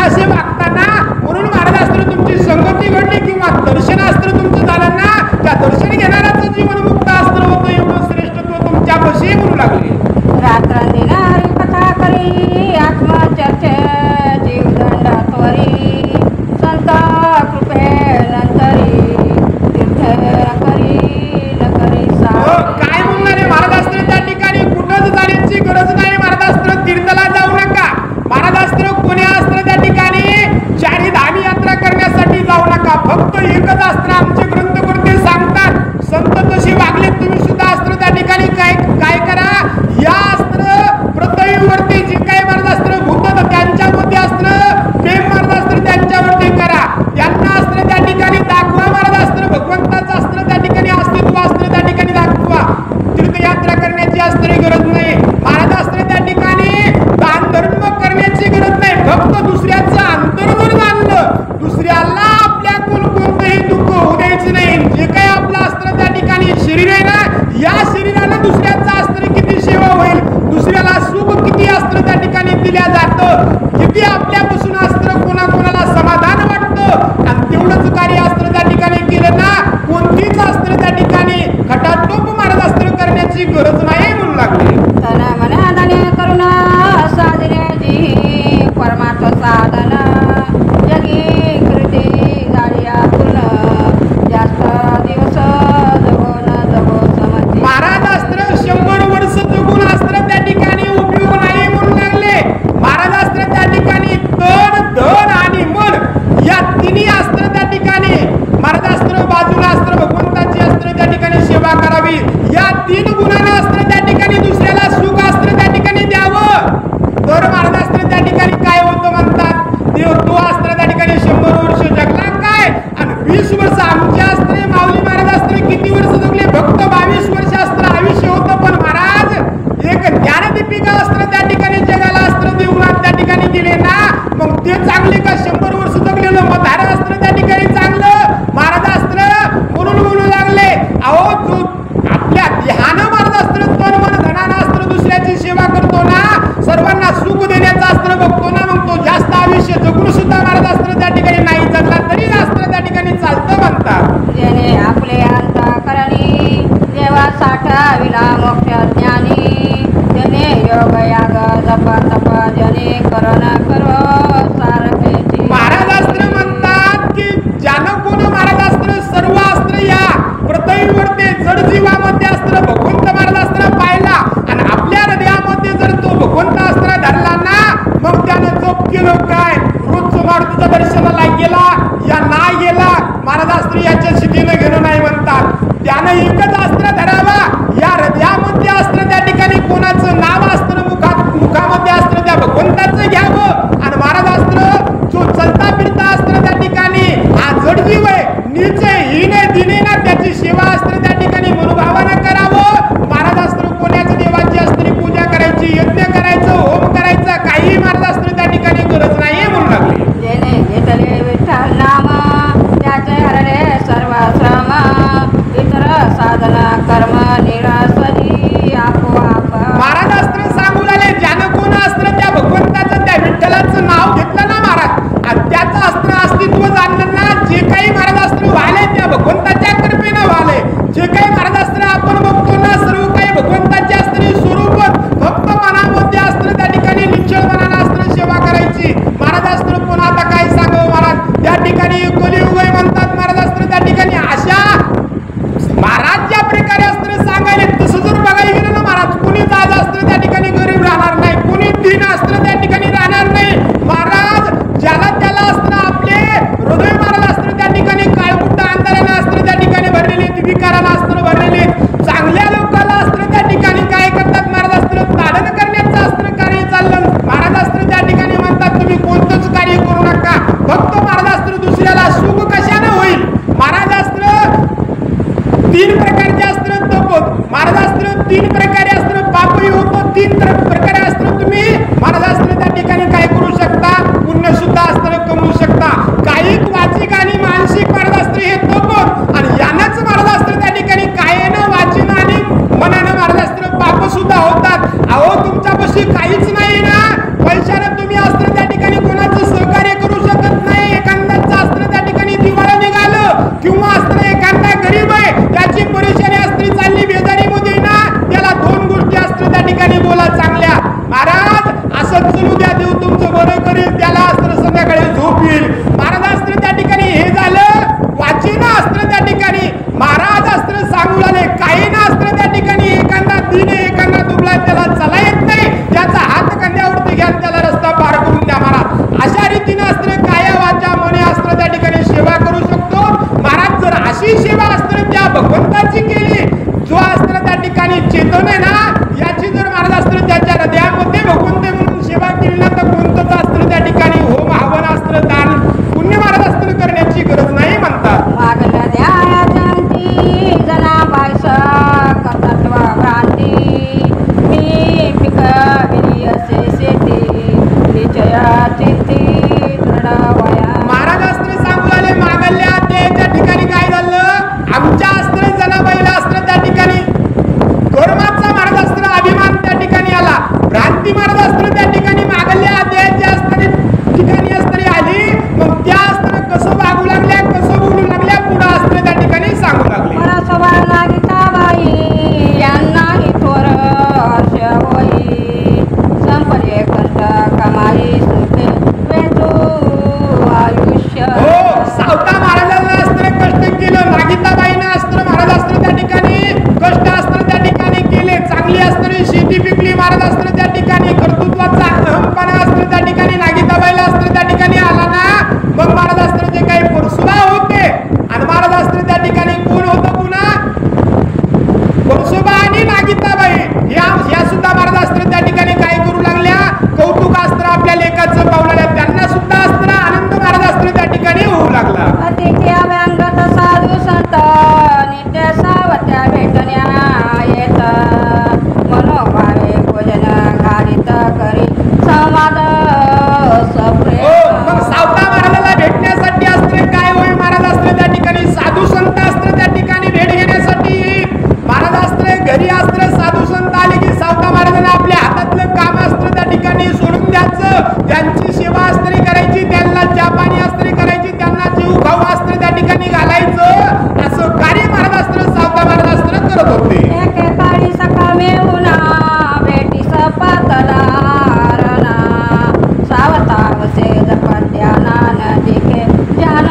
असे वागताना म्हणून महाराजास्त्र तुमची संगती घडली किंवा दर्शनास्त्र तुमचं झालं ना, त्या दर्शन घेणाऱ्याचं जीवन मुक्त अस्त्र होतं. एवढं श्रेष्ठत्व तुमच्यापाशी म्हणू लागले. रात्रंदिन हरिकथा करी आत्मचर्चे जीवदंड त्वरी संत कृपे नंतरी तीर्थ करी न करी काय म्हणणारे महाराजास्त्र त्या ठिकाणी कुठंच जाण्याची गरज नाही. महाराजास्त्र तीर्थला जाऊ नका. महाराजास्त्र कोणी अस्त्र त्या ठिकाणी चारी धामी यात्रा करण्यासाठी जाऊ नका. फक्त एकच अस्त्र आमचे ग्रंथकर्ते सांगतात. संत तसे वागले तुम्ही सुद्धा अस्त्र त्या ठिकाणी काय करा. या अस्त्र पृथ्वीवरती जे काही महाराजास्त्र भूतात त्यांच्यामध्ये अस्त्र प्रेम महाराजास्त्र त्यांच्यावरती करा. त्यांना अस्त्र त्या ठिकाणी दाखवा. महाराजास्त्र भगवंताचं अस्त्र त्या ठिकाणी अस्तित्व अस्त्र त्या ठिकाणी दाखवा. तीर्थयात्रा करण्याची अस्त्र गरज नाही. महाराजास्त्र त्या ठिकाणी दान धर्म करण्याची गरज नाही. फक्त दुसऱ्याचं अंतर जर जाणलं, दुसऱ्याला आपल्याकडून कोणतंही दुःख होऊ द्यायचं नाही. जे काही आपलं अस्त्र त्या ठिकाणी शरीर आहे ना, या शरीराला दुसऱ्याचं अस्त्र किती सेवा होईल, दुसऱ्याला सुख किती अस्त्र त्या ठिकाणी दिल्या जातं, किती आपल्यापासून अस्त्र कोणाकोणाला समाधान वाटतं. आणि तेवढंच कार्य अस्त्र त्या ठिकाणी केलं ना, कोणतीच अस्त्र त्या ठिकाणी खटाटोप महाराजास्त्र करण्याची गरज नाही म्हणू लागले. तन मन धने करुणा साधने जी परमार्थ साधन जगी कृती जाडिया पूर्ण जास्त दिवस जगो न जगो समजी. महाराजास्त्र 100 वर्ष जगून अस्त्र त्या ठिकाणी उपयोग नाही म्हणू लागले. महाराजास्त्र त्या ठिकाणी तन धन आणि मन या तिन्ही अस्त्र त्या ठिकाणी महाराजास्त्र बाजूला अस्त्र भगवंताची अस्त्र त्या ठिकाणी सेवा करावी. या 3 गुणांना अस्त्र त्या ठिकाणी दुसऱ्याला सुख अस्त्र त्या ठिकाणी द्यावं. तर महाराजास्त्र त्या ठिकाणी काय होतं म्हणतात, तो अस्त्र त्या ठिकाणी 100 वर्ष जगला काय आणि 20 वर्ष आमचे अस्त्र माऊली महाराजास्त्र किती वर्ष जगले, फक्त 22 वर्ष अस्त्र आयुष्य होतं. पण महाराज एक ज्ञानदीपिका अस्त्र त्या ठिकाणी जगाला अस्त्र देऊन त्या ठिकाणी दिले ना, मग ते चांगले का 100 वर्ष जगलेलं मधार अस्त्र त्या ठिकाणी चांगलं. महाराजास्त्र म्हणून बोलू लागले, अहो जो आपल्या ध्यान महाराजास्त्र तन मन धनानं अस्त्र दुसऱ्याची सेवा करतो ना, सर्वांना सुख देण्याचं अस्त्र बघतो ना, मग तो जास्त आयुष्य जगून सुद्धा महाराजास्त्र त्या ठिकाणी नाही जगला तरी अस्त्र त्या ठिकाणी चालतं म्हणतात. जेणे आपले अंतःकरणी देवा साठाविला मोक्ष ज्ञानी जने योग याग जप तप जने करण करो सारखेची. महाराजास्त्र म्हणतात की ज्यानं कोण महाराजास्त्र सर्व अस्त्र या पृथ्वीवरती जड जीवामध्ये अस्त्र भगवंत महाराजास्त्र पाहिला आणि आपल्या हृदयामध्ये जर तो भगवंत अस्त्र धरला ना, मग त्यानं जप केलं काय, रोजचं मारुतीच्या दर्शनाला गेला या नाही गेला, महाराजास्त्र याच्या स्थितीनं घेणं नाही म्हणतात. त्यानं एकच अस्त्र धरावा. या हृदयामध्ये अस्त्र त्या ठिकाणी कोणाचं नाव अस्त्र मुखामध्ये अस्त्र त्या भगवंताचं घ्यावं. आणि महाराजास्त्र जो चलता फिरता अस्त्र त्या ठिकाणी हा जडजीव आहे, नीच आहे, हीन आहे, दिने ना, त्याची सेवा अस्त्र त्या ठिकाणी मनोभावानं करावं. महाराजास्त्र कोणाच्या देवाची अस्त्री पूजा करायची, यज्ञ करायचं, होम करायचं, काही महाराजास्त्र त्या ठिकाणी गरज नाही म्हणू लागले. जेणे घेतले विठ्ठल नाम त्याचे हरले सर्व श्रम इतर साधना कर्म निरासरी आपोआप. महाराजास्त्र सांगू लागले, ज्यानं कोण अस्त्र त्या भगवंताचं त्या विठ्ठलाचं नाव घेतलं ना महाराज, आणि त्याचं अस्त्र अस्तित्व जाणलं ना, जे काही महाराजास्त्र व्हायले त्या भगवंताच्या कृपेनं व्हायले. जे काही महाराजास्त्र आपण बघतो ना, सर्व काही भगवंताचे अस्त्र स्वरूप, फक्त मनामध्ये अस्त्र त्या ठिकाणी निश्चळ मनानं अस्त्र सेवा करायची. महाराजास्त्र पण आता काय सांगावं महाराज, त्या ठिकाणी कलियुग आहे म्हणतात महाराजास्त्र त्या ठिकाणी. अशा महाराज ज्या प्रकारे अस्त्र सांगायले तसं जर बघायला गेलं ना महाराज, कुणी आज अस्त्र त्या ठिकाणी गरीब राहणार नाही, कुणी तीन अस्त्र त्या ठिकाणी राहणार नाही. महाराज ज्याला त्याला अस्त्र आपले हृदय महाराज अस्त्र त्या ठिकाणी काळकुट्ट अंधारानं अस्त्र त्या ठिकाणी भरलेले, विकाराला अस्त्र भरलेले. चांगल्या लोकांना अस्त्र त्या ठिकाणी काय करतात महाराज, अस्त्र ताडण करण्याचं अस्त्र कार्य चाललं. महाराज अस्त्र त्या ठिकाणी म्हणतात तुम्ही कोणतंच कार्य करू नका, फक्त महाराज अस्त्र दुसऱ्याला सुख कशानं होईल. महाराज अस्त्र 3 प्रकारचे अस्त्र तपत, महाराजास्त्र 3 प्रकारे अस्त्र पापही होतं, 3 प्रकारे अस्त्र तुम्ही महाराजास्त्र त्या ठिकाणी काय करू शकता, पुण्य सुद्धा अस्त्र कमवू शकता. कायिक वाचिक आणि मानसिक महाराजास्त्र हे तपत, आणि यानंच महाराजास्त्र त्या ठिकाणी कायेनं वाचीनं आणि मनानं महाराजास्त्र पाप सुद्धा होतात. अहो तुमच्यापाशी काहीच नाही ना, पैशानं तुम्ही अस्त्र त्या ठिकाणी कोणाचं सहकार्य येईल त्याला अस्त्र संध्याकाळी झोप येईल. महाराज अस्त्र त्या ठिकाणी हे झालं वाचीना अस्त्र त्या ठिकाणी महाराज अस्त्र सांगू लागले. काही ना अस्त्र त्या ठिकाणी एखादा दिन एखादा दुबळा त्याला चला येत नाही, त्याचा हात कंद्यावरती घ्या त्याला रस्ता पार करून द्या महाराज. अशा रीतीने अस्त्र काया वाचा मने अस्त्र त्या ठिकाणी सेवा करू शकतो महाराज. जर अशी सेवा अस्त्र त्या भगवंताची केली, जो अस्त्र त्या ठिकाणी चेतन आहे ना, याची जर महाराज अस्त्र त्याच्या हृदयामध्ये भगवंत म्हणून सेवा केली ना, तर कोणतंच अस्त्र त्या ठिकाणी होम हवन अस्त्र दान पुण्य महाराज अस्त्र करण्याची गरज नाही म्हणतात. मागल्या द्यायांची जनाबाई सकतत्व भ्रांती मी पिकविली असे शेती निश्चया चिंती दृढवया. महाराज अस्त्र सांगू लागले मागल्या त्या ठिकाणी काय झालं, आमच्या अस्त्र जनाबाईला अस्त्र त्या ठिकाणी गौरवाचा महाराज अस्त्र अभिमान त्या ठिकाणी आला, भ्रांती महाराज अस्त्र त्या ठिकाणी मागल्या अध्यायाच्या अस्त्र ठिकाणी अस्त्र आली. मग त्या अस्त्र कसं वागू लागल्या कसं बोलू लागल्या पुढे अस्त्र त्या ठिकाणी सांगू लागले. परसवा नागिताबाई यांनाही थोर हर्ष होई संपले कष्ट कमाई सुखे वेचू आयुष्य. हो, सावता महाराजांना अस्त्र कष्ट केलं, नागिताबाईनं अस्त्र महाराज अस्त्र त्या ठिकाणी कष्ट अस्त्र त्या ठिकाणी केले, चांगली अस्त्र शेती पिकली महाराज अस्त्र त्या ठिकाणी, कर्तृत्वाचा अहमपणा अस्त्र त्या ठिकाणी नागिताबाईला अस्त्र त्या ठिकाणी आला ना. मग महाराज अस्त्र जे काही परशुरा होते आणि महाराज अस्त्र त्या ठिकाणी कोण होतं पुन्हा परशुबा आणि नागिताबाई या सुद्धा महाराज अस्त्र त्या ठिकाणी काय करू लागल्या, कौतुक अस्त्र आपल्या लेखाचं पावलेल्या त्यांना सुद्धा अस्त्र आनंद महाराज अस्त्र त्या ठिकाणी होऊ लागला. अतिथ्या व्यंगत साधू संत नित्य सावत्या भेटण्या येत मनोभावे भोजन घालित करी संवाद सप्रेम. मग सावता महाराजाला भेटण्यासाठी अस्त्र काय होईल, महाराज अस्त्र त्या ठिकाणी साधू संत अस्त्र त्या ठिकाणी भेट घेण्यासाठी महाराज अस्त्र घरी अस्त्र साधू संत आले की सावता महाराजांना आपल्या हातातलं काम अस्त्र त्या ठिकाणी सोडून द्यायचं, त्यांची सेवा अस्त्री करायची, त्यांना चहा पाणी अस्त्री करायची, त्यांना जीव खाऊ अस्त्र त्या ठिकाणी घालायचं. असं कार्य महाराज अस्त्र सावता महाराज अस्त्र करत होते. एकेकाळी सकाळ मेहुना भेटी सपातला रणा सावतावसे जपत्याना नदिके जान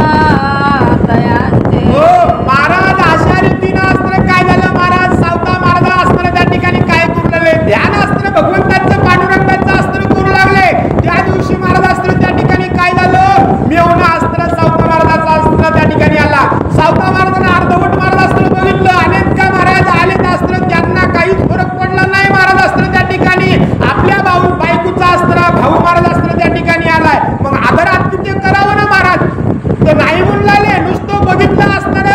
तयांचे. हो, महाराज अशा रीतीनं अस्त्र काय झालं, महाराज सावता महाराज अस्त्र त्या ठिकाणी काय करू लागले, ध्यान अस्त्र भगवंताचं पांडुरंगाचं अस्त्र करू लागले. त्या दिवशी महाराज अस्त्र त्या ठिकाणी काय झालं, मेहुना अस्त्र सावता महाराजाचा अस्त्र त्या ठिकाणी आला. सावता महाराजांना अर्धवट महाराज अस्त्र बघितलं, अनेक का महाराज आले अस्त्र त्यांना काहीच फरक पडला नाही. महाराज अस्त्र त्या ठिकाणी आपल्या भाऊ बायकोचा अस्त्र भाऊ महाराज अस्त्र त्या ठिकाणी आलाय. मग आदर आतिथ्य करावं ना महाराज, तर नाही म्हणले, नुसतं बघितलं अस्त्र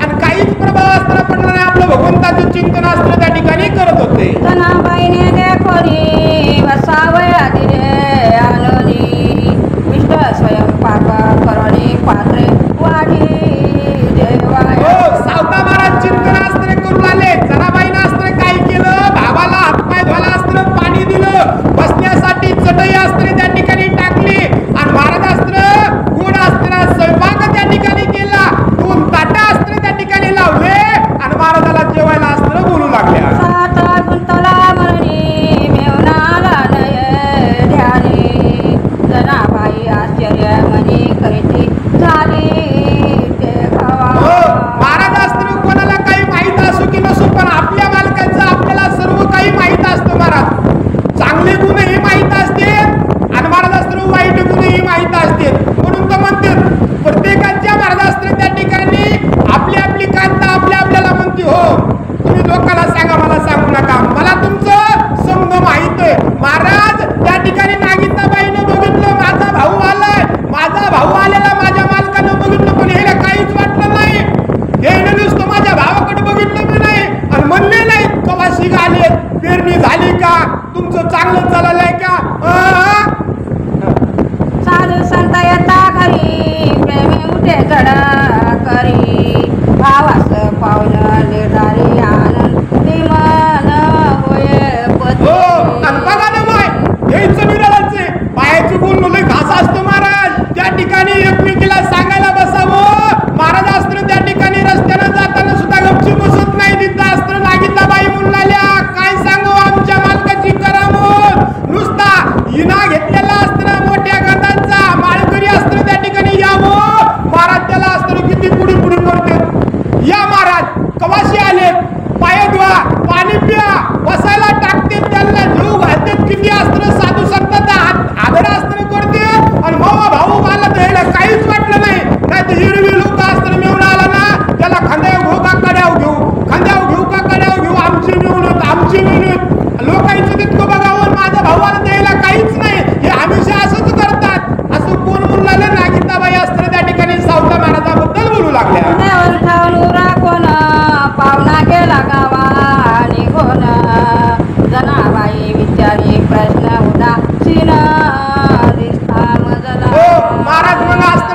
आणि काहीच प्रभाव अस्त्र पडला नाही. आपलं भगवंताचं चिंतन अस्त्र त्या ठिकाणी करत होते. जनाबाईने देखोनी वसावया दिले आलोनी मिष्ट स्वयंपाक करोनी पात्रे वाढी देवाय. हो, सावता महाराज चिंतन अस्त्र करू लागले. जनाबाईनं अस्त्र काय केलं, भावाला हातपाय धुवायला अस्त्र पाणी दिलं, बसण्यासाठी चटई अस्त्र त्या ठिकाणी टाकली आणि महाराज अस्त्र गोड अस्त्र स्वयंपाक त्या ठिकाणी केला. 2 ताटा अस्त्र त्या ठिकाणी लावले आणि महाराजाला जेवायला अस्त्र बोलू लागल्या. सात गुंतला मरणी मेवनाला नये ध्यानी जनाबाई आश्चर्य मनी करीती झाली ते खावा. हो, महाराज अस्त्र कोणाला काही माहित असो की नसो, पण आपल्या मालकाचं आपल्याला सर्व काही माहित असतं. महाराज चांगले गुणही माहित असते आणि महाराज अस्त्र वाईट गुणही माहित असते. म्हणून तर म्हणते प्रत्येकाच्या महाराज अस्त्र त्या ठिकाणी आपली आपली कांता आपल्याला म्हणते, हो तुम्ही लोकांना सांगा मला सांगू नका, मला तुमचं समज माहित आहे. महाराज त्या ठिकाणी नागिताबाईनं बघितलं माझा भाऊ आलाय, माझा भाऊ आलेला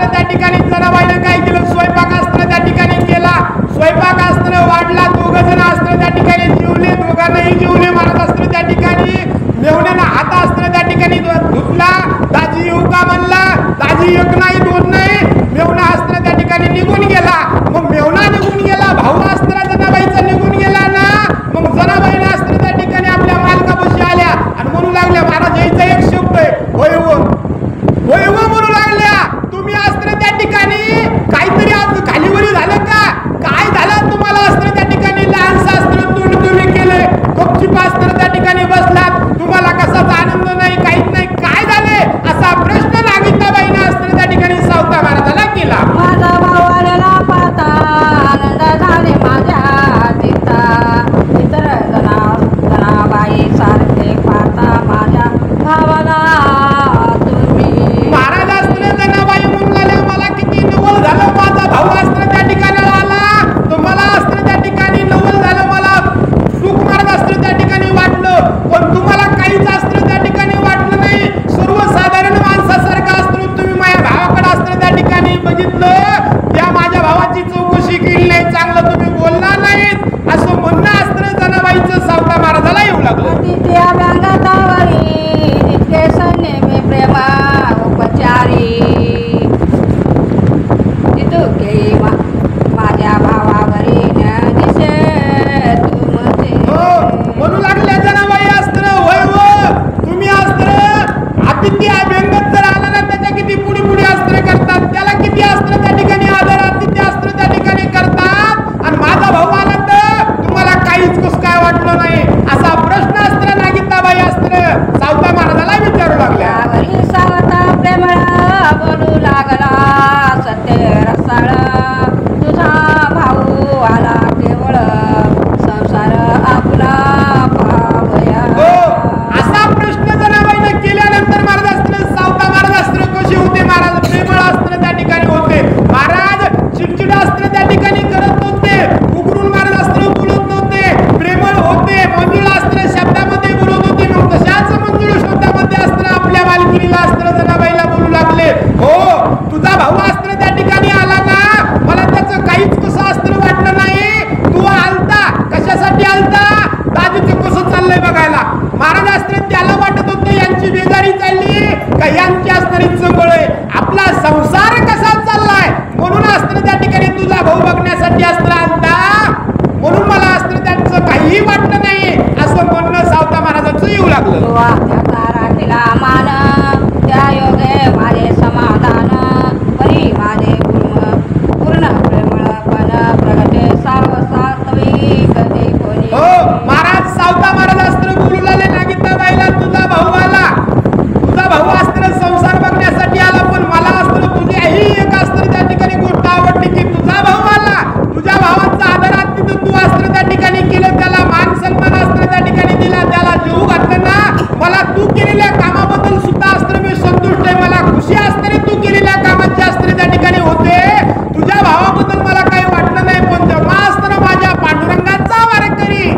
असताना त्या ठिकाणी जनाबाईनं काय केलं, स्वयंपाक असताना त्या ठिकाणी केला. स्वयंपाक असताना वाढला, दोघं जण असताना त्या ठिकाणी जेवले, दोघांनाही जेवले महाराज असताना त्या ठिकाणी. मेवण्यानं हात असताना त्या ठिकाणी धुतला. दाजी येऊ का म्हणला, दाजी एक नाही दोन नाही, मेवणा असताना त्या ठिकाणी निघून गेला. मग मेवणा निघून गेला, भाऊ असताना जनाबाईचा निघून गेला ना. मग जनाबाईने असताना त्या ठिकाणी आपल्या मालकापाशी आल्या आणि म्हणू लागल्या, महाराज यायचा एक शब्द आहे, होय हो होय हो म्हणू लागल्या. तुम्ही असताना त्या ठिकाणी काहीतरी आज खालीवरी झालं का, काय झालं तुम्हाला असताना त्या ठिकाणी, लहानसा असताना तोंड तुम्ही केले, गपचूप असताना त्या ठिकाणी बसलात, तुम्हाला कसाच आनंद नाही, काहीच नाही, काय झाले असा प्रश्न नागिताबाईने असताना त्या ठिकाणी सावता महाराजाला केला. माझा भाऊ आलेला पाहता आनंद झाले माझ्या चित्ता, इतर जनाबाई सारखे पाहता माझ्या भावाला तुम्ही. महाराज असताना जनाबाई म्हणून लागल्या, मला किती नवल झालं, माझा भाऊ असताना त्या ठिकाणी आला, तुम्हाला असताना त्या ठिकाणी नवल झालं, मला सुख महाराज असताना त्या ठिकाणी वाटलं, पण तुम्हाला काहीच असताना त्या ठिकाणी वाटलं नाही. सर्वसाधारण माणसासारखं असताना तुम्ही माझ्या भावाकडे असताना त्या ठिकाणी बघितलं, त्या माझ्या भावाची चौकशी केली नाही, चांगलं तुम्ही बोलला नाहीत, असं म्हणणं असताना जनाबाईचं सावता महाराजाला येऊ लागलं. तिच्या व्यंगातावरी जितके सन्ने मी प्रेमा उपचारी, तितुके माझ्या भावावरी न दिसे तू म्हणते. म्हणू लागल्या जनाबाई असताना, होय हो तुम्ही असताना आदित्य अभ्यंगत जर आला ना, त्याच्या किती पुढे पुढे अस्त्र करतात, त्याला किती अस्त्र त्या ठिकाणी आदर आदित्य अस्त्र त्या ठिकाणी करतात, आणि माझा भाऊ आला तर तुम्हाला काहीच कस काय वाटलं नाही, असा प्रश्न असताना नागिताबाई असताना सावता महाराजाला विचारू लागल्या. त्यावरी सावता प्रेमळा बोलू लागला, सत्य रसाळ तुझा भाऊ आला केवळ संसार आपला पावया. असा प्रश्न जनाबाईने केल्यानंतर महाराज असताना सावता महाराज असताना कसे होते, महाराज प्रेमळ असताना त्या ठिकाणी होते, महाराज चिडचिड असताना त्या ठिकाणी करत नव्हते, उघडून महाराज असताना बोलत नव्हते, प्रेमळ होते, मंजुळ असताना शब्दामध्ये बोलत होते. मग तशाच मंजुळ शब्दामध्ये असताना आपल्या मालकिनीला असताना जनाबाईला बोलू लागले, हो तुझा भाऊ असताना त्या ठिकाणी आला ना, मला त्याचं काहीच कसं असताना वाटलं नाही, तू आलता कशासाठी आलता, दाजीचं कसं चाललंय बघायला. महाराज असताना त्याला वाटत होतं यांची बेजारी चालली का यांची असणारी चंबळ आहे, आपला संसार कसा चाललाय, म्हणून असताना त्या ठिकाणी तुझा भाऊ बघण्यासाठी असताना आलता, म्हणून मला असताना त्यांचं काहीही वाटलं नाही, असं म्हणणं सावता महाराजांचं येऊ लागलं. त्याचा राखीला मान त्या योगे माझे समाधान, परी माझे पूर्ण प्रेमळपण प्रगटे सार्व सात्विक कधी कोणी. हो महाराज सावता महाराज असताना बोलू लागले नागिताबाईला, तुझा भाऊ आला, तुझा भाऊ असताना संसार बघण्यासाठी आला, पण मला असताना तुझ्याही एक असताना त्या ठिकाणी गोष्ट आवडली की तुझा भाऊ आला, तुझ्या भावाचा आदर आतिथ्य तू असताना त्या ठिकाणी केलं, त्याला मान सन्मान असताना त्या ठिकाणी दिला, त्याला जीव घातलं ना, मला तू केलेल्या कामाबद्दल सुद्धा असताना मी संतुष्ट आहे, मला खुशी असताना तू केलेल्या कामाची असताना त्या ठिकाणी होते, तुझ्या भावाबद्दल मला काही वाटलं नाही, पण जेव्हा असताना माझ्या पांडुरंगाचा वारकरी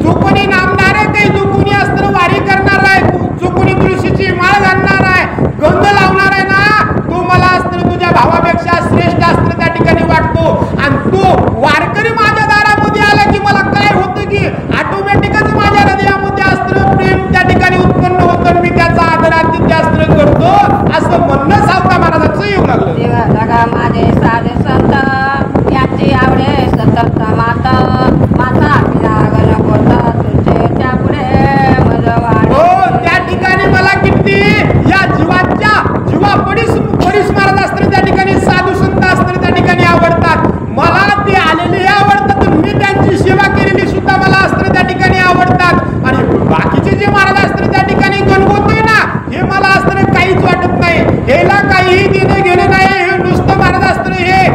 जो कोणी नामदार आहे, ते जो कोणी असताना वारी करणार आहे, जो कोणी तुळशीची माळ घालणार आहे, गंध लावणार आहे ना, तो मला असताना तुझ्या भावापेक्षा श्रेष्ठ असताना त्या ठिकाणी वाटतो, आणि तो वारकरी माझ्या दारामध्ये आला की मला काय होतं की ऑटोमॅटिकच माझ्या हृदयामध्ये असताना प्रेम त्या ठिकाणी उत्पन्न होतं, मी त्याचा आदर आतिथ्य असताना करतो, असं म्हणणं सावता महाराजांचं येऊ लागलं. देवा जगा माझे साधे संत यांची आवडे सतत माता माता विरागन होता तुझे त्या पुढे मज वाढ. हो त्या ठिकाणी मला किती या जीवा पडीस महाराज असताना त्या ठिकाणी साधू संत असताना त्या ठिकाणी आवडतात, मला ते आलेले आवडतात, मी त्यांची सेवा केलेली सुद्धा मला असताना त्या ठिकाणी आवडतात, आणि बाकीचे जे महाराज असताना त्या ठिकाणी गणगोतोय ना, हे मला असताना काहीच वाटत नाही, ह्याला काहीही देणं घेणं नाही, हे नुसतं महाराज असताना हे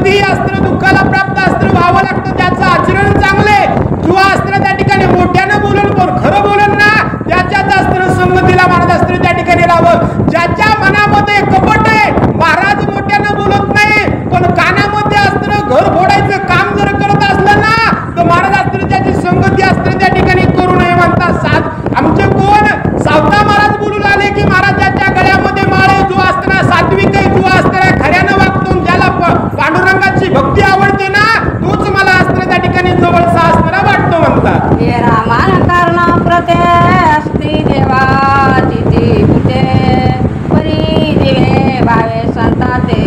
कधीही अस्त्र दुःखाला प्राप्त अस्त्र व्हावं लागतं. त्याचं आचरण चांगले, जो अस्त्र त्या ठिकाणी मोठ्यानं बोलून पण खरं बोलून ना त्याच्याच अस्त्र संगतीला महाराज अस्त्र त्या ठिकाणी राहावं. ज्याच्या मनामध्ये कपट आहे, महाराज मोठ्यानं बोलत नाही पण कानामध्ये अस्त्र घर फोडायचं काम जर करत असलं ना तर महाराज अस्त्र त्याची संगती अस्त्र त्या ठिकाणी करू नये म्हणतात. आमचे कोण सावता महाराज बोलून आले की महाराजाच्या गळ्यामध्ये माळे, जो अस्त्र सात्विक आहे, जो अस्त्र खऱ्यानं वागतो, ज्याला पांडुरंगाची भक्ती आवडते ना तोच मला अस्त्र त्या ठिकाणी जवळचा अस्त्र वाटतो म्हणतात. हे रामान कर्ण प्रते असती देवाची ती कुठे परी दिवे भावे संताते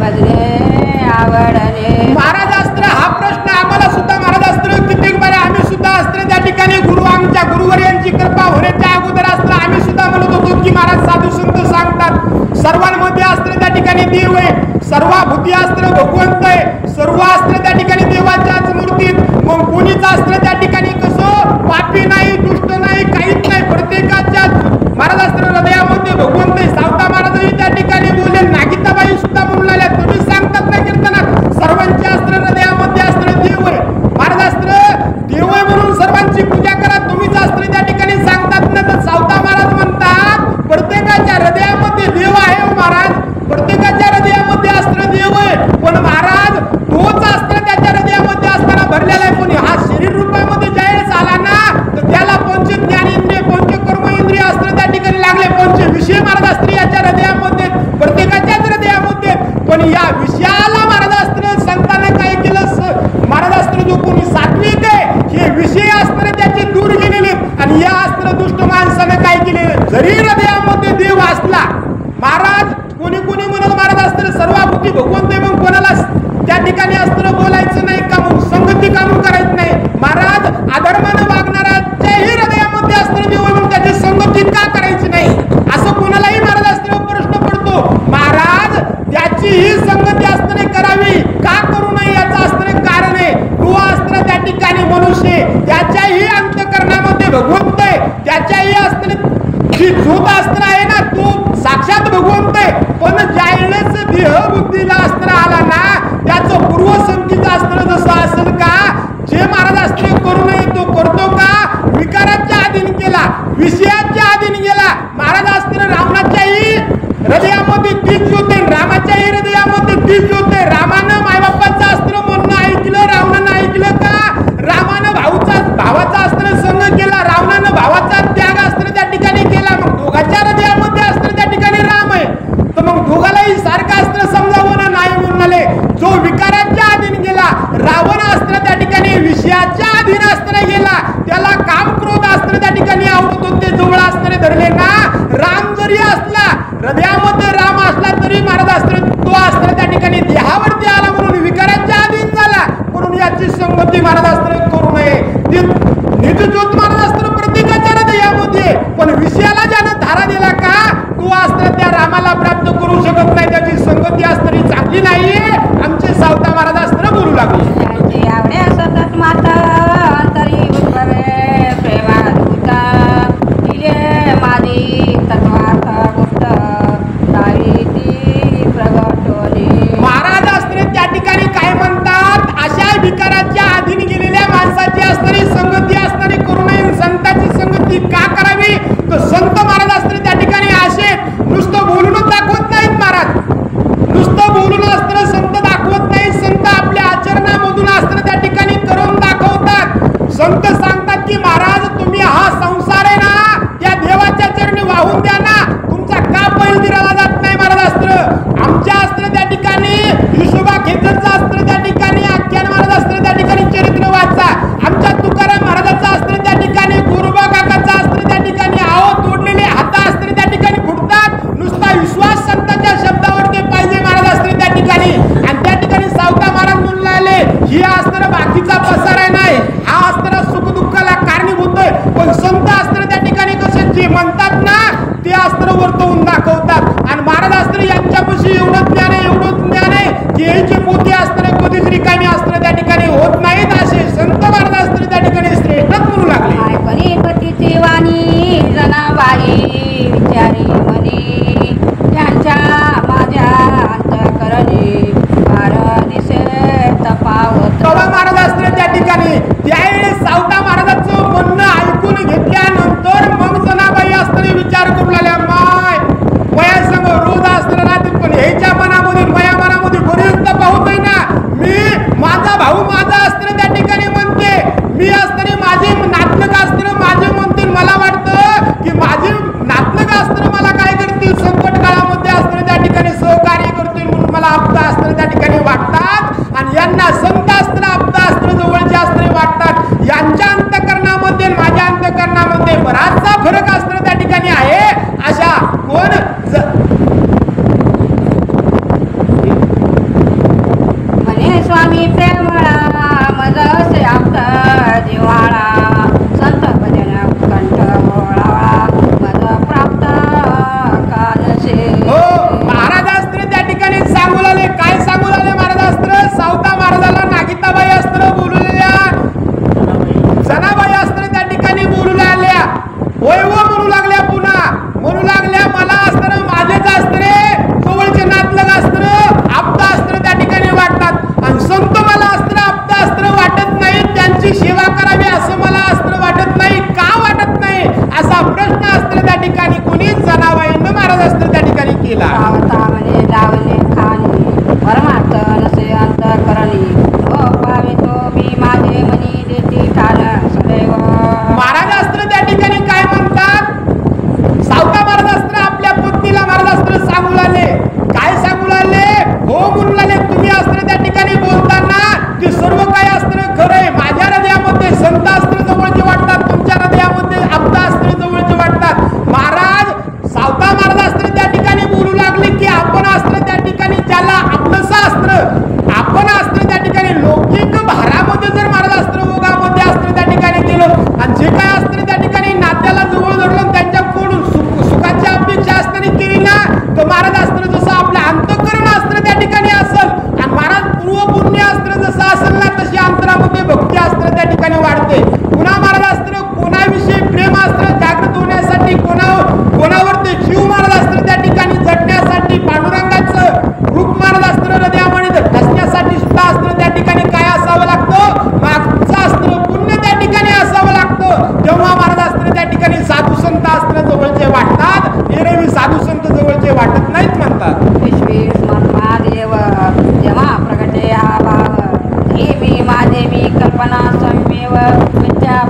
बजले आवडले. महाराज अस्त्र हा प्रश्न आम्हाला सुद्धा महाराज अस्त्र कित्येक बरे आम्ही सुद्धा अस्त्र त्या ठिकाणी गुरु आमच्या गुरुवर यांची कृपा होण्याच्या अगोदर अस्त्र आम्ही सुद्धा म्हणत होतो की महाराज साधू संत सांगतात सर्वांमध्ये अस्त्र त्या ठिकाणी देव आहे, सर्वाभूती अस्त्र भगवंत आहे, सर्व अस्त्र त्या ठिकाणी देवाच्याच मूर्तीत. मग कोणीच अस्त्र त्या ठिकाणी कसं पापी नाही, दुष्ट नाही, काहीच नाही, प्रत्येकाच्याच महाराज अस्त्र हृदयामध्ये भगवंत आहे. सावता महाराजही त्या ठिकाणी बोलले, नागिताबाई सुद्धा म्हणून आल्या, तुम्ही सांगतात ना कीर्तनात सर्वांचे अस्त्र हृदयामध्ये अस्त्र देव आहे. महाराज अस्त्र देव आहे म्हणून सर्वांची पूजा करा, तुम्हीच अस्त्र त्या ठिकाणी सांगतात ना. तर सावता महाराज म्हणतात प्रत्येकाच्या हृदयामध्ये देव आहे हो महाराज, प्रत्येकाच्या हृदयामध्ये अस्त्र देव आहे, पण महाराज तोच अस्त्र त्याच्या हृदयामध्ये असताना भरलेला आहे. पण हा शरीर रूपामध्ये ज्यावेळेस आला ना तर त्याला पंच ज्ञानेंद्रिय, पंच कर्म इंद्रिय अस्त्र त्या ठिकाणी लागले, पंच विषय महाराज अस्त्र याच्या हृदयामध्ये, प्रत्येकाच्याच हृदयामध्ये. पण या विषयाला महाराज अस्त्र संतांना काय केलं, महाराज अस्त्र जो कोणी सात्विक आहे हे विषय अस्त्र त्याचे दूर गेलेले, आणि या अस्त्र दुष्ट माणसानं काय केले, जरी हृदयामध्ये देव असला महाराज कोणी कोणी म्हणत महाराज अस्त्र सर्वाभूती भगवंत आहे, मग कोणाला त्या ठिकाणी अस्त्र बोलायचं नाही का, मग संगती कामून करायचं नाही. महाराज अधर्मानं वागणाऱ्याच्याही हृदयामध्ये अस्त्र देव आहे, मग त्याची संगती का करायची नाही असं कोणालाही महाराज अस्त्र प्रश्न पडतो. महाराज त्याचीही संगती अस्त्र करावी का करू नये याचं अस्त्र कारण आहे. तो अस्त्र त्या ठिकाणी मनुष्य, त्याच्याही अंतःकरणामध्ये भगवंत आहे, त्याच्याही अस्त्र जी झोत अस्त्र आहे ना तो साक्षात भगवंत आहे. पण ज्यावेळेस देह बुद्धीला अस्त्र विचार करू लागल्या माय वया संग रोज असतं राहतील पण ह्याच्या मनामध्ये वया मनामध्ये बरेच होतोय ना मी माझा भाऊ माझा असतं त्या ठिकाणी म्हणते मी असताना माझे नातलग असतं माझे म्हणतील मला वाटतं की माझे नातलग असतं मला काय करतील संकट काळामध्ये असतं त्या ठिकाणी सहकार्य करतील म्हणून मला आपदा असतं त्या ठिकाणी वाटतात आणि यांना संत असतं आपदा असतं जवळचे असतं वाटतात यांच्या अंतकरणामध्ये माझ्या अंतकरणामध्ये बराचसा फरक असतं त्या ठिकाणी आहे अशा कोण म्हणे स्वामी प्रेमळा मज असे आपता जिव्हाळा संत भजन कंठ ओळावळा मज प्राप्त कालशे हो महाराजास्त्र त्या ठिकाणी सांगू लागले काय सांगू लागले महाराजास्त्र सावता महाराजाला नागिताबाई अस्त्र बोललेल्या जनाबाई अस्त्र त्या ठिकाणी बोलू लागल्या होय हो म्हणू लागल्या पुन्हा म्हणू लागल्या मला अस्त्र माझेच अस्त्रे जवळचे नातलग अस्त्र आपदा अस्त्र त्या ठिकाणी वाटतात आणि संत मला अस्त्र आपदा अस्त्र वाटत नाही त्यांची सेवा करावी असं मला अस्त्र वाटत नाही का वाटत नाही असा प्रश्न अस्त्र त्या ठिकाणी कोणी जनाबाईंना महाराज अस्त्र त्या ठिकाणी केला सावता म्हणे लावले खाणी परमार्थ नसे अंतकरणी हो पावितो मी माझे मनी देती ठाण सदैव महाराज अस्त्र त्या ठिकाणी काय म्हणतात सावता महाराज अस्त्र आपल्या पत्नीला महाराज अस्त्र सांगू लागले काय सांगू लागले हो म्हणू लागले तुम्ही अस्त्र त्या ठिकाणी बोलताना ते सर्व काय अस्त्र खरंय माझ्या हृदयामध्ये संत अस्त्र जवळचे वाटतात तुमच्या हृदयामध्ये आपदा अस्त्र जवळचे वाटतात महाराज सावता महाराज अस्त्र त्या ठिकाणी बोलू लागले की आपण अस्त्र त्या ठिकाणी ज्याला आपलंसं अस्त्र आपण अस्त्र त्या ठिकाणी लौकिक भारामध्ये जर महाराज अस्त्र ओघामध्ये अस्त्र त्या ठिकाणी गेलो आणि जे काय अस्त्र त्या ठिकाणी नात्याला जवळ धरलं त्यांच्याकडून सुखाची अपेक्षा असताना केली ना तर महाराज अस्त्र जसं आपलं अंतःकरण अस्त्र त्या ठिकाणी असेल आणि महाराज पूर्व पुण्य अस्त्र जसं असेल ना तशी अंतरामध्ये भक्ती अस्त्र त्या ठिकाणी वाढते पुन्हा महाराज अस्त्र कोणाविषयी प्रेम अस्त्र जागृत होण्यासाठी कोणावर ते जीव महाराज अस्त्र त्या ठिकाणी जडण्यासाठी पांडुरंगाचं रूप महाराज अस्त्र हृदयामध्ये ठसण्यासाठी सुद्धा अस्त्र त्या ठिकाणी काय असावं लागतं मागचं अस्त्र पुण्य त्या ठिकाणी असावं लागतं तेव्हा महाराज अस्त्र त्या ठिकाणी साधू संत अस्त्र जवळचे वाटतात एरवी साधू संत जवळचे वाटत नाहीत म्हणतात विश्वी महादेव जेव्हा प्रगटे हा भाव हे मी माझे मी कल्पना संमेव विद्या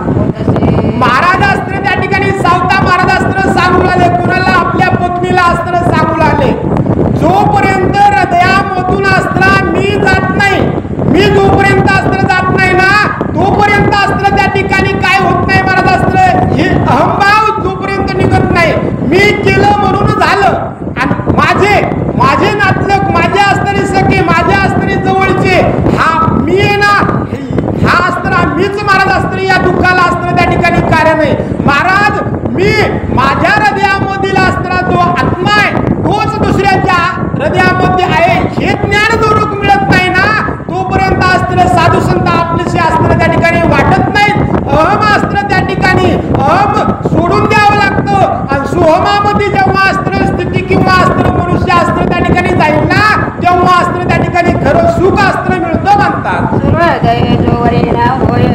होतसे महाराज अस्त्र त्या ठिकाणी सावता महाराज अस्त्र सांगू लागले कुणाला आपल्या पत्नीला अस्त्र सांगू लागले जोपर्यंत हृदयामधून अस्त्र मी जात नाही मी जोपर्यंत अस्त्र जात नाही ना तोपर्यंत अस्त्र त्या ठिकाणी काय होत नाही महाराज अस्त्र हे अहंभाव जोपर्यंत निघत नाही मी केलं म्हणून झालं आणि माझे नातलग माझे असणारे सखे माझ्या असणारे जवळचे हा मी आहे ना हा अस्त्र मीच महाराज अस्त्र या दुःखाला अस्त्र त्या ठिकाणी कारण आहे महाराज मी माझ्या हृदयामधील अस्त्र जो आत्मा आहे तोच दुसऱ्याच्या हृदयामध्ये आहे हे ज्ञान जो रोग मिळत नाही ना तोपर्यंत अस्त्र साधू संत आपलेसे अस्त्र त्या ठिकाणी वाटत नाहीत अहम अस्त्र त्या ठिकाणी अहम सोडून द्यावं लागतं आणि सुहमामध्ये जेव्हा अस्त्र स्थिती किंवा अस्त्र मनुष्य अस्त्र त्या ठिकाणी जाईल ना तेव्हा अस्त्र त्या ठिकाणी खरं सुख अस्त्र मिळतं म्हणतात सूर्योदय जोवरे न होय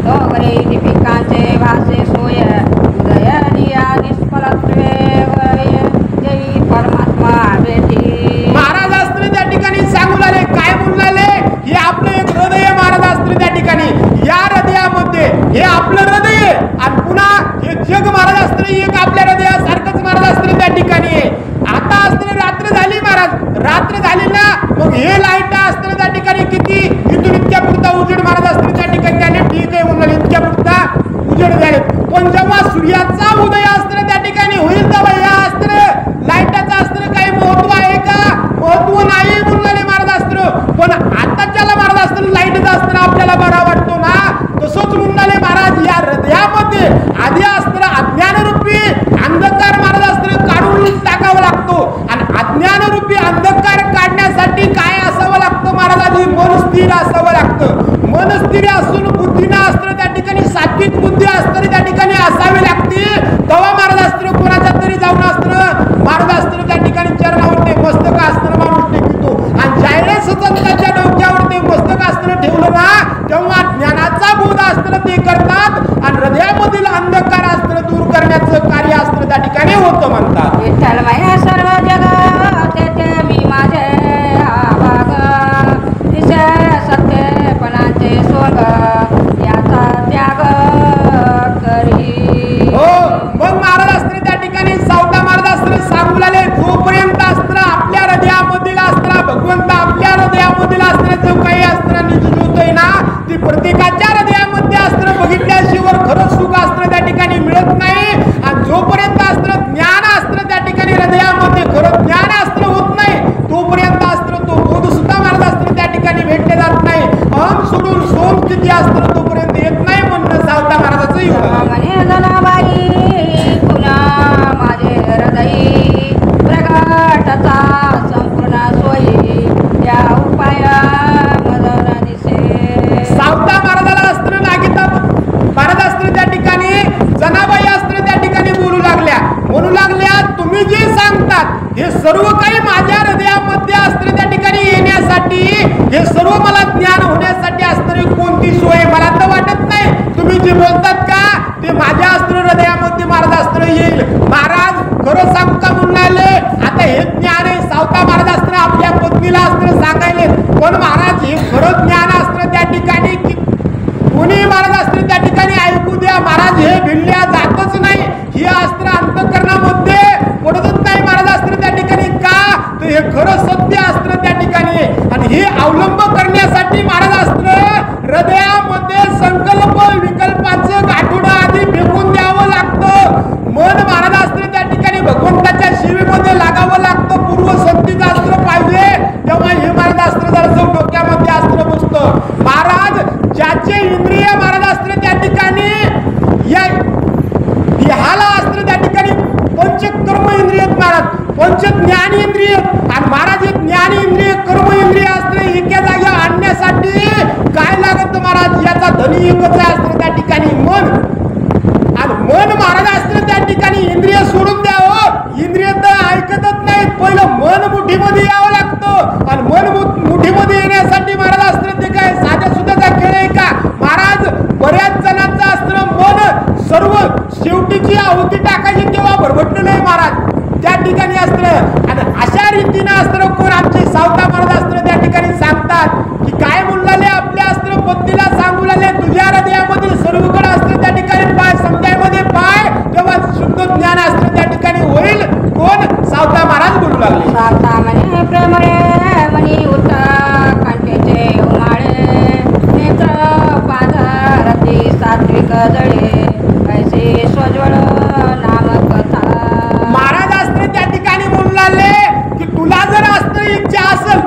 तोवरे दीपिकांचे भासे सोय उदय दिया निष्फलत्वे जयी परमात्मा भेटी महाराज अस्त्र त्या ठिकाणी सांगू लागले काय म्हणू लागले हे आपलं एक हृदय आहे महाराज अस्त्र त्या ठिकाणी या हृदयामध्ये हे आपलं हृदय आहे आणि पुन्हा हे जग महाराज अस्त्र एक आपल्या हृदयासारखंच महाराज अस्त्र त्या ठिकाणी आहे आता अस्त्र रात्र झाली महाराज रात्र झाली ना मग हे लाईट अस्त्र त्या ठिकाणी किती इथून इतक्या पुरता उजेड महाराज अस्त्र त्या ठिकाणी झाले ठीक आहे म्हणून इतक्या पुरता उजेड झाले पण जेव्हा सूर्याचा उदय अस्त्र त्या ठिकाणी होईल तेव्हा या अस्त्र लाईटाचं अस्त्र काही महत्व आहे का महत्व नाही म्हणून महाराज अस्त्र पण आताच्याला महाराज अस्त्र लाईटचं अस्त्र आपल्याला बरा वाटतो ना तसंच म्हणून महाराज या हृदयामध्ये आधी अस्त्र अज्ञानरूपी अंधकार महाराज अस्त्र काढून टाकावं लागतो आणि अज्ञानरूपी अंधकार काढण्यासाठी काय असावं लागतं महाराज आधी मन स्थिर असावं लागतं मन स्थिर असून बुद्धीनं अस्त्र त्या ठिकाणी सात्विक बुद्धी अस्त्र त्या ठिकाणी असावी लागते तेव्हा महाराज अस्त्र कोणाच्या तरी जाऊन अस्त्र महाराज अस्त्र त्या ठिकाणी चरणावर ते मस्तक अस्त्र माणूस टेकतो आणि ज्यावेळेस त्याच्या डोक्यावर ते मस्तक अस्त्र ठेवलं ना तेव्हा ज्ञानाचा बोध अस्त्र ते करतात आणि हृदयामधील अंधकार अस्त्र दूर करण्याचं कार्य अस्त्र त्या ठिकाणी प्रत्येकाच्या हृदयामध्ये अस्त्र बघितल्याशिवाय खरं सुख अस्त्र त्या ठिकाणी मिळत नाही. आणि जोपर्यंत अस्त्र ज्ञान अस्त्र त्या ठिकाणी हृदयामध्ये खरं ज्ञान अस्त्र होत नाही तोपर्यंत अस्त्र तो बोध सुद्धा महाराज अस्त्र त्या ठिकाणी भेटले जात नाही. अहम सोडून सोम स्थिती अस्त्र तोपर्यंत येत नाही म्हणणं सावता महाराजाचं युग. म्हणे जनाबाई पुन्हा माझे हृदयी प्रगटाचा संपूर्ण सोयी या उपाया मदन दिसे. सावता महाराजाला अस्त्र नागिता महाराज अस्त्र त्या ठिकाणी जनाबाई अस्त्र त्या ठिकाणी बोलू लागल्या, म्हणू लागल्या तुम्ही जे सांगतात हे सर्व काही माझ्या हृदयामध्ये अस्त्र त्या ठिकाणी येण्यासाठी हे सर्व मला ज्ञान होण्यासाठी असणारी कोणती सोय मला तर वाटत नाही. तुम्ही जे बोलतात का ते माझ्या अस्त्र हृदयामध्ये महाराज अस्त्र येईल. महाराज खरं सांगू का म्हणाले आता हे ज्ञान आहे सावता महाराज अस्त्र आपल्या पत्नीला अस्त्र सांगायले, पण महाराज हे खरं ज्ञान अस्त्र त्या ठिकाणी कोणी महाराज अस्त्र त्या ठिकाणी ऐकू द्या. महाराज हे भिडल्या जातच नाही, ही अस्त्र अंतःकरणामध्ये पडतच नाही महाराज अस्त्र त्या ठिकाणी का तर हे खरं सत्य अस्त्र त्या ठिकाणी. आणि हे अवलंब करण्यासाठी महाराज अस्त्र हृदयामध्ये संकल्प विकल्पाचं गाठोडं आधी फेकून द्यावं लागतं. मन महाराज अस्त्र त्या ठिकाणी भगवंताच्या शिवेमध्ये लागावं लागतं. पूर्व संतीचं अस्त्र पाहिजे तेव्हा हे महाराज अस्त्र जर डोक्यामध्ये अस्त्र बसतं. महाराज ज्याचे इंद्रिय महाराज अस्त्र त्या ठिकाणी या ह्याला अस्त्र त्या ठिकाणी पंचकर्म इंद्रिय महाराज पंच ज्ञान इंद्रिय आणि महाराज हे ज्ञान इंद्रिय कर्म इंद्रिय अस्त्र एका जागी आणण्यासाठी काय लागत महाराज याचा धनी एकच अस्त्र त्या ठिकाणी मन. आणि मन महाराज अस्त्र त्या ठिकाणी इंद्रिय सोडून द्यावं, इंद्रिय तर ऐकतच नाही. पहिलं मन मुठीमध्ये यावं लागतं आणि मन मुठीमध्ये येण्यासाठी महाराज अस्त्र ते काय साध्या सुद्धाचा खेळ आहे का महाराज. बऱ्याच जणांचं अस्त्र मन सर्व शेवटीची आहुती टाकायची तेव्हा भरभटलं नाही महाराज त्या ठिकाणी अस्त्र. आणि अशा रीतीनं अस्त्र कोण आमचे सावता महाराज अस्त्र त्या ठिकाणी सांगतात की काय म्हणले आपल्या अस्त्र पत्नीला सांगू लागले तुझ्या हृदयामधील सर्वकडे अस्त्र त्या ठिकाणी पाय समजायमध्ये पाय तेव्हा शुद्ध ज्ञान अस्त्र त्या ठिकाणी होईल. कोण सावता महाराज बोलू लागले. सावता म्हणे प्रेमळे मनी उता कांटेचे उमाळे नेत्र पाधारती सात्विक जळे ऐसे स्वज्वळ नाम कथा. महाराज अस्त्र त्या ठिकाणी बोलू लागले की तुला जर अस्त्र इच्छा असेल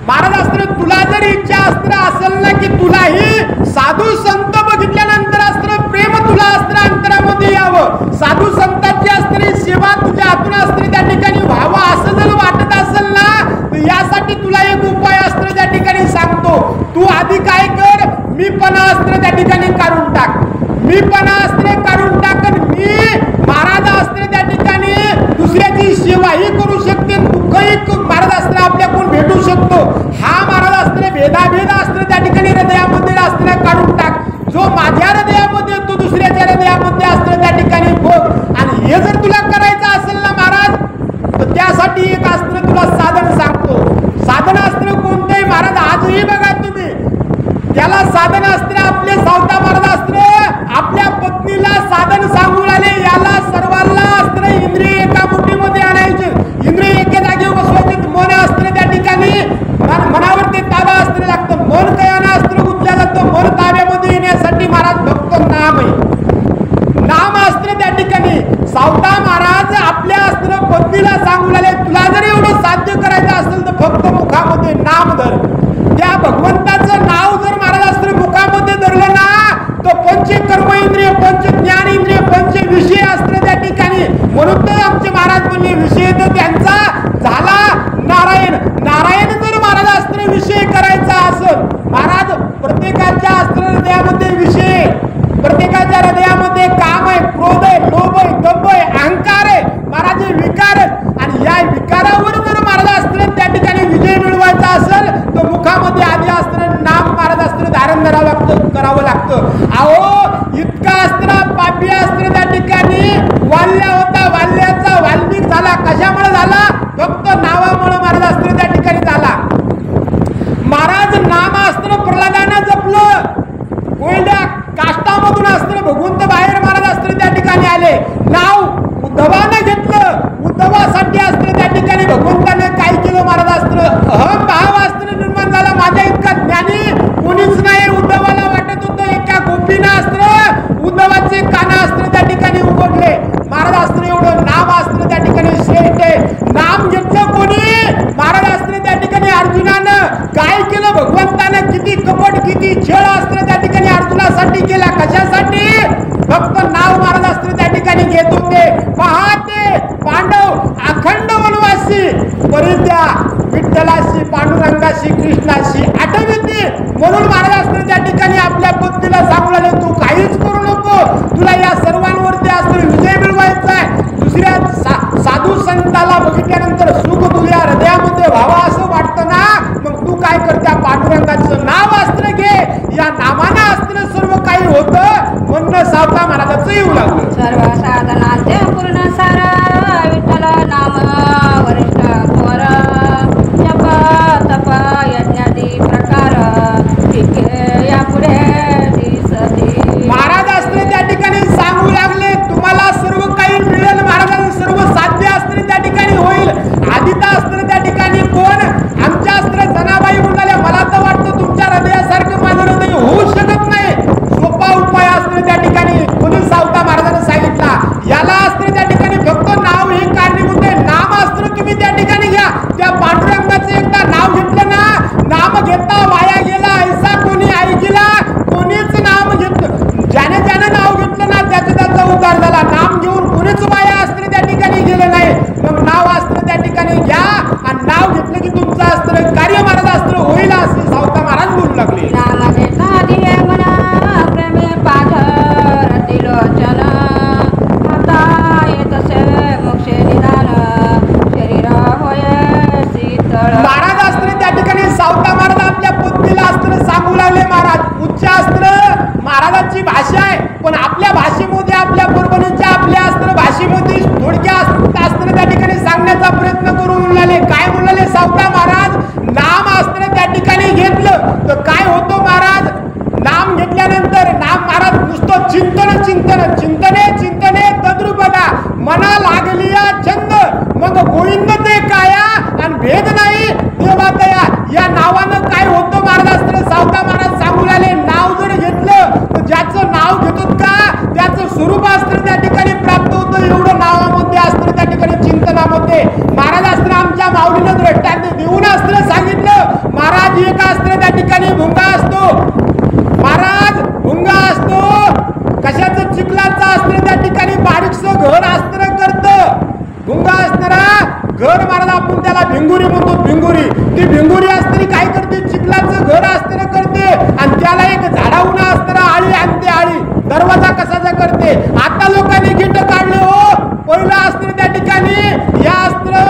महाराज अस्त्र तुला जर इच्छा अस्त्र असेल ना की तुलाही साधू संत बघितल्यानंतर अस्त्र प्रेम तुला अस्त्र अंतरामध्ये यावं. साधू संतांची अस्त्र सेवा तुझ्या हातून अस्त्र त्या ठिकाणी व्हावं असं जर वाटत असेल ना तर यासाठी तुला एक उपाय अस्त्र त्या ठिकाणी सांगतो. तू आधी काय कर मीपणा अस्त्र त्या ठिकाणी काढून टाक. मीपणा अस्त्र काढून टाक. मी महाराज अस्त्र त्या ठिकाणी दुसऱ्याची सेवाही करू शकते दुःखही महाराज अस्त्र आपल्याकडून भेटू शकतो. हा महाराज अस्त्र भेदाभेद अस्त्र त्या ठिकाणी हृदयामध्ये अस्त्र काढून टाक. जो माझ्या हृदयामध्ये तो दुसऱ्याच्या हृदयामध्ये अस्त्र त्या ठिकाणी बघ. आणि हे जर तुला करायचं असेल ना महाराज तर त्यासाठी एक अस्त्र तुला साधन सांगतो. साधन अस्त्र कोणतंही महाराज आजही बघा तुम्ही त्याला साधन अस्त्र आपले सावता महाराज अस्त्र आपल्या पत्नीला साधन सांगू लागले. याला सर्वांना अस्त्र इंद्रिय एका मुठीमध्ये आणायचे, इंद्रिय एका जागेवर बसवायचे. मन अस्त्र त्या ठिकाणी मनावर ते ताबा अस्त्र लागतं. मन कयानं अस्त्र गुंतल्या जातं. मन ताब्यामध्ये येण्यासाठी महाराज फक्त नाम आहे. नाम अस्त्र त्या ठिकाणी सावता महाराज आपल्या अस्त्र पत्नीला सांगू लागले तुला जर एवढं साध्य करायचं असेल तर फक्त मुखामध्ये नाम धर. त्या भगवंताचं नाव जर महाराज अस्त्र मुखामध्ये धरलं ना तर पंच कर्म इंद्रिय पंच ज्ञान इंद्रिय पंच विषय अस्त्र त्या ठिकाणी. म्हणून तर आमचे महाराज म्हणले विषय तर त्यांचा झाला नारायण. नारायण जर महाराज अस्त्र विषय करायचा असेल महाराज प्रत्येकाच्या अस्त्र हृदयामध्ये विषय प्रत्येकाच्या हृदयामध्ये काम आहे, क्रोध आहे, लोभ आहे, दंभ आहे, अहंकार आहे महाराज विकार आहेत. आणि या विकारावर जर महाराज अस्त्र त्या ठिकाणी विजय मिळवायचा असेल तर मुखामध्ये आधी अस्त्र नाम महाराज अस्त्र धारण करावं लागतं. अहो इतका अस्त्र पापी अस्त्र त्या ठिकाणी वाल्ल्या होता. वाल्याचा वाल्मिक झाला कशामुळे झाला फक्त नावामुळे महाराज अस्त्र त्या ठिकाणी झाला. महाराज नामास्त्र प्रल्हादानं जपलं. कोयड्या काष्टामधून अस्त्र भगवंत बाहेर महाराज अस्त्र त्या ठिकाणी आले. नाव उद्धवानं घेतलं. उद्धवासाठी अस्त्र त्या ठिकाणी भगवंतानं काय केलं महाराज अस्त्र अहम भाव अस्त्र निर्माण झाला. माझ्या इतका ज्ञानी कोणीच नाही. उद्धवाला वाटत कशासाठी केला? कशासाठी? फक्त नाव महाराज अस्त्र त्या ठिकाणी घेत होते. पहाते पांडव अखंड वनवासी परित्या विठ्ठलाशी, पांडुरंगाशी, कृष्णाशी आठवते. म्हणून महाराज अस्त्र त्या ठिकाणी आपल्या पत्नीला सांगू लागले, तू काहीच करू नको, तुला या सर्वांवरती अस्त्र विजय मिळवायचा आहे. दुसऱ्या साधू संताला बघितल्यानंतर सुख तुझ्या हृदयामध्ये व्हावं असं वाटतं ना, मग तू काय करत्या? पांडुरंगाचं नाव अस्त्र घे. या नामानं अस्त्र सर्व काही होतं म्हणून सावता महाराजाचं येऊ लागलं. सर्व साधनांचे पूर्ण सार विठ्ठल नाम वरिष्ठ थोर जप तप यज्ञादी प्रकार पिके यापुढे दिसती. महाराज अस्त्र त्या ठिकाणी सांगू लागले, तुम्हाला सर्व काही मिळेल. महाराजांचं सर्व साध्य अस्त्र त्या ठिकाणी होईल. आदिता अस्त्र त्या ठिकाणी कोण? आमच्या अस्त्र जनाबाई म्हणाल्या, मला तर वाटतं तुमच्या हृदयासारखं माझं हृदय होऊ शकत नाही. सोपा उपाय अस्त्र त्या ठिकाणी कोणी सावता महाराजांनी सांगितला. याला अस्त्र त्या ठिकाणी फक्त नाव हे कारणीभूत आहे. नाम अस्त्र तुम्ही त्या ठिकाणी घ्या. त्या पांडुरंगाचं एकदा नाव घेतलं ना, नाम घेता वाया गेला ऐसा कोणी ऐकला. कोणीच नाम घेतलं, ज्याने नाव घेतलं ना त्याचा उद्धार झाला. नाम घेऊन कोणीच वाया अस्त्र त्या ठिकाणी गेलं नाही. मग नाव अस्त्र त्या ठिकाणी घ्या आणि नाव घेतलं की तुमचं अस्त्र कार्य महाराज अस्त्र होईल असे सावता महाराज बोलू लागले. नाम घेता दिले मना प्रेमे पाधर तिलोचन आता येतसे मोक्षे निदान शरीर होय शीतळ. महाराज अस्त्र त्या ठिकाणी सावता महाराज आपल्या पत्नीला अस्त्र सांगू लागले. महाराज उच्च अस्त्र महाराजांची भाषा आहे, पण आपल्या भाषेमध्ये, आपल्या परभणीच्या आपल्या अस्त्र भाषेमध्ये थोडक्या अस्त्र त्या ठिकाणी सांगण्याचा प्रयत्न करून म्हणाले. काय म्हणाले सावता महाराज? नाम अस्त्र त्या ठिकाणी घेतलं तर काय होतं महाराज? नाम घेतल्यानंतर नाम महाराज नुसतं चिंतन चिंतन चिंतने चिंतने तद्रुपदा मना लागलिया छंद मग गोविंद ते काया आणि भेद नाही देवा दया. या नावानं काय होतं महाराज अस्त्र सावता महाराज सांगू लागले. नाव जर घेतलं तर ज्याचं नाव घेतो का त्याचं स्वरूप अस्त्र त्या ठिकाणी प्राप्त होतं. एवढं नावामध्ये अस्त्र त्या ठिकाणी चिंतनामध्ये महाराज अस्त्र आमच्या माऊलीनं दृष्टांत देऊन अस्त्र सांगितलं. महाराज एक अस्त्र त्या ठिकाणी भुंगा असतो. महाराज भुंगा असतो कशाचं? चिखलाचं अस्त्र त्या ठिकाणी बारीकसं घर अस्त्र करतं. भुंगा असणारा घर महाराज आपण त्याला भिंगुरी म्हणतो. भिंगुरी, ती भिंगुरी अस्त्री काय करते? चिखलाचं घर अस्त्र करते आणि त्याला एक झाडावून अस्त्र आळी आणते. आळी दरवाजा कसाचा करते. आता लोकांनी गिट काढले हो. पहिलं अस्त्र त्या ठिकाणी या अस्त्र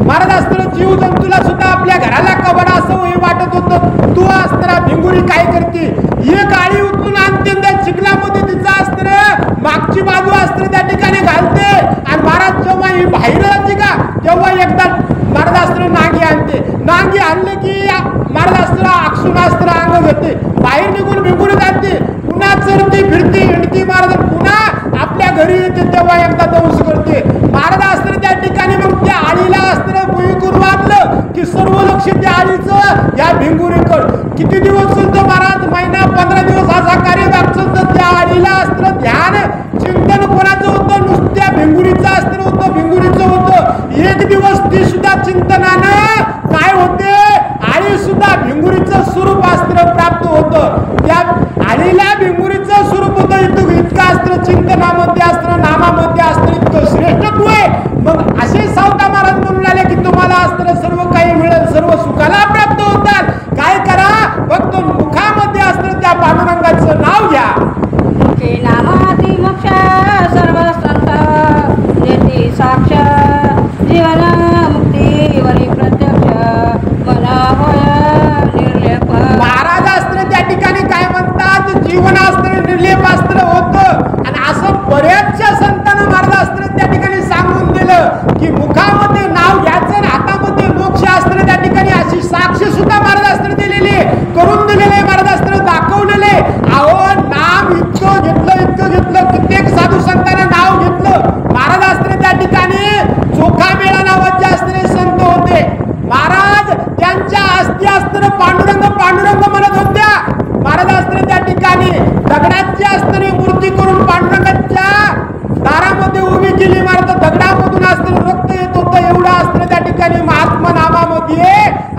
महाराज अस्त्र जीव जंतूला सुद्धा आपल्या घराला कबड असं हे वाटत होतं. तू अस्त्र भिंगुरी काय करते? एक आळी उचलून आणते त्या चिखलामध्ये तिचं अस्त्र मागची बाजू अस्त्र त्या ठिकाणी घालते आणि महाराज जेव्हा ही बाहेर जाते का तेव्हा एकदा महाराज अस्त्र नांगी आणते. नांगी आणले की महाराज अस्त्र आक्षून अस्त्र अंग घेते. बाहेर निघून भिंगुरी जाते. पुन्हा चरती फिरती हिंडती महाराज पुन्हा आपल्या घरी येते तेव्हा एकदा दंश करते. महाराज अस्त्र त्या ठिकाणी मग त्या आळीला अस्त्र बुई करून वाटलं की सर्व लक्ष त्या आळीचं या भिंगुरीकडं. किती दिवस चालतं महाराज? महिना 15 दिवस असा कार्य चालतं. त्या आळीला अस्त्र ध्यान चिंतन कोणाचं होतं? नुसत्या भिंगुरीचं अस्त्र होतं. भिंगुरीचं होतं. एक दिवस ती सुद्धा चिंतनानं काय होते? आळी सुद्धा भिंगुरीचं स्वरूप अस्त्र प्राप्त होतं. त्या आळीला भिंगुरीचं स्वरूप होतं. इतकं अस्त्र चिंतनामध्ये अस्त्र नामामध्ये अस्त्र इतकं श्रेष्ठत्व आहे. मग असे सावता महाराज म्हणून आले की तुम्हाला अस्त्र सर्व काही मिळेल, सर्व सुखाला प्राप्त होतात. काय करा? फक्त मुखामध्ये अस्त्र त्या पांडुरंगाचं नाव घ्या. की नामाती मोक्ष सर्व संत देती साक्ष जीवन मुक्ती वरी प्रत्यक्ष मन होय निर्लेप. महाराज अस्त्र त्या ठिकाणी काय म्हणतात? जीवनास्त्र निर्लेप अस्त्र होतं. आणि असं बऱ्याचशा संतांना महाराज अस्त्र त्या ठिकाणी सांगून दिलं की मुखामध्ये नाव घ्यायचं आणि हातामध्ये मोक्ष अस्त्र त्या ठिकाणी अशी साक्ष सुद्धा महाराज अस्त्र दिलेली करून दिलेले महाराज अस्त्र दाखवलेले. अहो नाम इतकं घेतलं कित्येक साधू संतांना नाव घेतलं. महाराज अस्त्र त्या ठिकाणी चोखा मेळा नावाचे अस्त्र संत होते. महाराज त्यांच्या अस्थि अस्त्र पांडुरंग म्हणत होत्या. महाराज अस्त्र त्या ठिकाणी दगडाची अस्त्र मूर्ती करून पांडुरंगाच्या दारामध्ये उभी केली. महाराज दगडामधून अस्त्र रक्त येत होतं. एवढं अस्त्र त्या ठिकाणी महात्मा नामामध्ये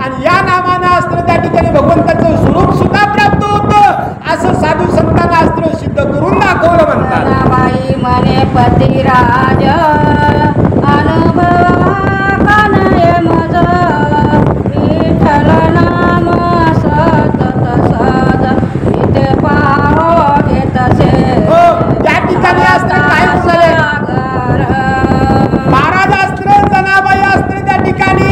आणि या नामानं अस्त्र त्या ठिकाणी भगवंताचं स्वरूप सुद्धा प्राप्त होतं. असं साधू संतांना पतिराज अनुभवा कानय मज विठ्ठल नाम सतत सद नित्य पाहो घेतसे हो, त्या ठिकाणी अस्त्र काय झाले? महाराज अस्त्र जनाबाई अस्त्र त्या ठिकाणी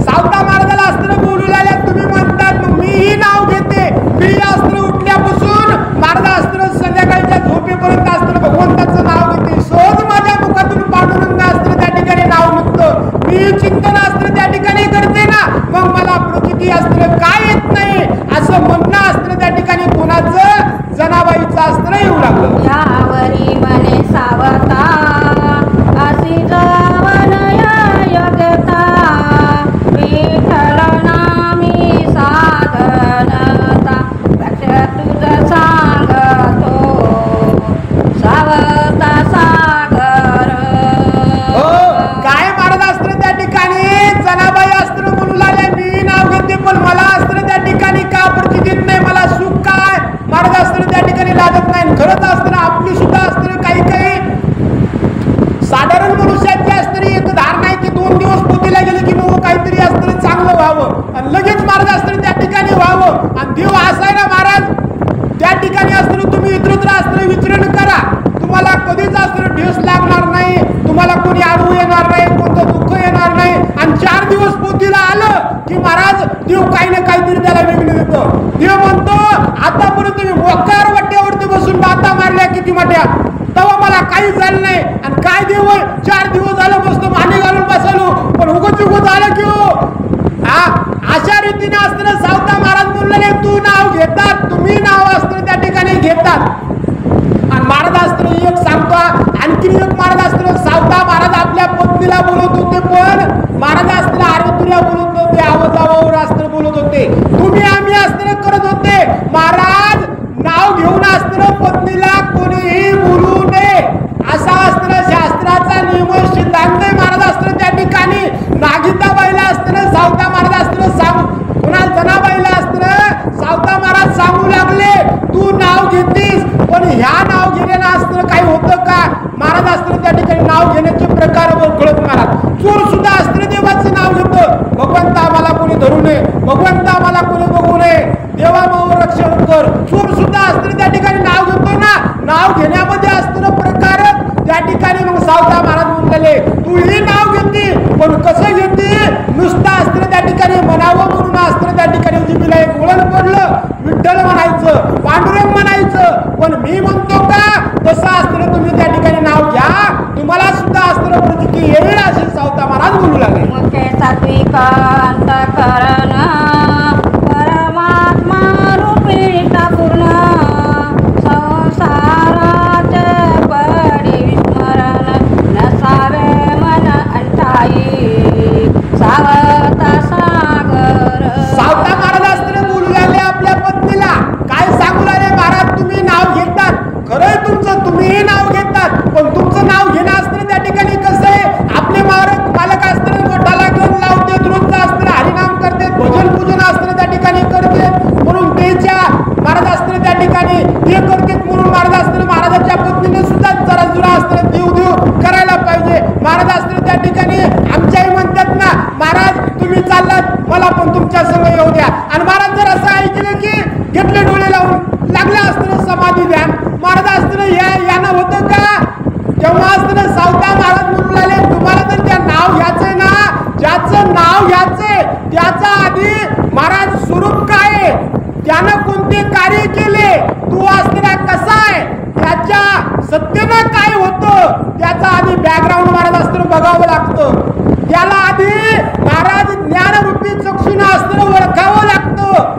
सावता महाराजाला अस्त्र बोलू लागले. तुम्ही म्हणतात मग मीही नाव घेते. मी अस्त्र उठल्यापासून महाराज अस्त्र संध्याकाळच्या झोपेपर्यंत अस्त्र भगवंताचं नाव घेते. सहज माझ्या मुखातून पांडुरंग अस्त्र त्या ठिकाणी नाव निघतं. मी चिंतन अस्त्र त्या ठिकाणी करते ना, मग मला प्रचिती अस्त्र काय येत नाही असं म्हणणं अस्त्र त्या ठिकाणी कोणाचं? जनाबाईचं अस्त्र येऊ लागलं. यावरी मने सावता असी जावन योग्यता विठ्ठल नामी साधनता लक्ष तुझ सांगतो सावता सागर. हो, काय महाराज अस्त्र त्या ठिकाणी जनाबाई अस्त्र म्हणू लागले. मी नाव घेते पण मला अस्त्र त्या ठिकाणी का प्रचितीत नाही? मला सुख काय? महाराज अस्त्र त्या ठिकाणी लागत नाही. खरंच अस्त्र आपली सुद्धा अस्त्र काही काही साधारण मनुष्याची अस्त्र एक धार नाही की 2 दिवस पोतीला गेले की मग काहीतरी अस्त्र चांगलं व्हावं आणि लगेच महाराज अस्त्र त्या ठिकाणी व्हावं. आणि देव असा आहे ना महाराज, त्या ठिकाणी अस्त्र तुम्ही इतरत्र अस्त्र विचरण करा, तुम्हाला कधीच अस्त्र ठेस लागणार नाही. तुम्हाला कोणी आडू येणार नाही, कोणतं दुःख येणार नाही. आणि 4 दिवस पोतीला आलं की महाराज देव काही ना काहीतरी त्याला वेगळं देतो. देव म्हणतो आतापर्यंत तुम्ही मोकार वाट्यावरती बसून बाता मारल्या किती मोठ्या, तेव्हा मला काही झालं नाही. आणि काय देव 4 दिवस झालं मस्त माने घालून बसलो पण उगत उगत आलं की हो. अशा रीतीने अस्त्र सावता महाराज बोललेले तू नाव घेतात, तुम्ही नाव अस्त्र त्या ठिकाणी घेतात. आणि महाराज अस्त्र एक सांगतो, आणखी एक महाराज अस्त्र सावता महाराज आपल्या पत्नीला बोलत होते पण महाराज अस्त्र आरोग्या बोलत होते, आवाजावर अस्त्र बोलत होते. तुम्ही आम्ही अस्त्र करत होते. महाराज नाव घेऊन अस्त्र पत्नीला कोणीही बोलू नये असा अस्त्र शास्त्राचा नियम सिद्धांत महाराज अस्त्र त्या ठिकाणी नागिताबाईला अस्त्र सावता महाराज अस्त्र सांग पुन्हा जनाबाईला अस्त्र सावता महाराज सांगू लागले तू नाव घेतीस पण ह्या नाव घेण्यानं अस्त्र काही होतं का? महाराज अस्त्र त्या ठिकाणी नाव घेण्याचे प्रकार कळत महाराज. चोर सुद्धा अस्त्र देवाचं नाव घेतं, भगवंत आम्हाला कोणी धरू नये, भगवंत आम्हाला कोणी बघू नये, देवा मग रक्षण कर. चोर सुद्धा अस्त्र त्या ठिकाणी नाव घेतो ना, नाव घेण्यामध्ये अस्त्र प्रकार त्या ठिकाणी मग सावता महाराज म्हणलेले तू ही नाव घेते पण कसं घेते? नुसतं अस्त्र त्या ठिकाणी म्हणावं म्हणून अस्त्र त्या ठिकाणी जिबीला एक वळण पडलं, विठ्ठल म्हणायचं, पांडुरंग म्हणायचं. पण मी म्हणतो का तसं अस्त्र तुम्ही त्या ठिकाणी नाव घ्या, तुम्हाला सुद्धा अस्त्र प्रचिती येईल असे सावता महाराज बोलू लागले. मुखे सात्विक अंतःकरण परमात्मा रूपिता पूर्ण संसाराचे पडी विस्मरण नसावे मन अंठाई सावता सागर. सावता महाराज अस्त्र बोलू लागले आपल्या पत्नीला. काय सांगू लागले महाराज? तुम्ही नाव घेतात, खरंय तुमचं, तुम्हीही नाव घेतात पण तुमचं नाव घेणं अस्त्र त्या ठिकाणी कसं आहे? आपले मालक अस्त्र मोठाला घेऊन लावते, रोजचं अस्त्र हरिनाम करते, भजन पूजन अस्त्र त्या ठिकाणी करते म्हणून त्याच्या महाराज अस्त्र त्या ठिकाणी ते करते म्हणून महाराज अस्त्र महाराजाच्या पत्नीने सुद्धा जरा जुरा अस्त्र देऊ करायला पाहिजे. महाराज अस्त्र त्या ठिकाणी आमच्याही म्हणतात ना महाराज तुम्ही चाललात मला पण तुमच्या संग येऊ द्या. आणि महाराज जर असं ऐकलं की घेतले डोळे लावून लागले अस्त्र समाधी ध्यान. महाराज अस्त्र यानं होतं का? जेव्हा अस्त्र सावता महाराज म्हणून लागले तुम्हाला तर त्या नाव घ्यायचंय ना, ज्याचं नाव घ्यायचंय त्याचा आधी महाराज स्वरूप काय आहे, त्यानं कोणते कार्य केले, तो अस्त्र कसा आहे, त्याच्या सत्यनं काय होतं, त्याचा आधी बॅकग्राऊंड महाराज अस्त्र बघावं लागतं. त्याला आधी महाराज ज्ञानरूपी चक्षुनं अस्त्र ओळखावं लागतं.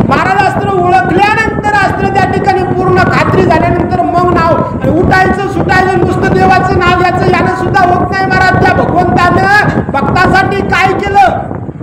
महाराज अस्त्र ओळखल्यानंतर अस्त्र त्या ठिकाणी पूर्ण खात्री झाल्यानंतर मग नाव. आणि उठायचं सुटायचं नुसतं देवाचं नाव घ्यायचं यानं सुद्धा होत नाही महाराज. त्या भगवंतानं भक्तासाठी काय केलं,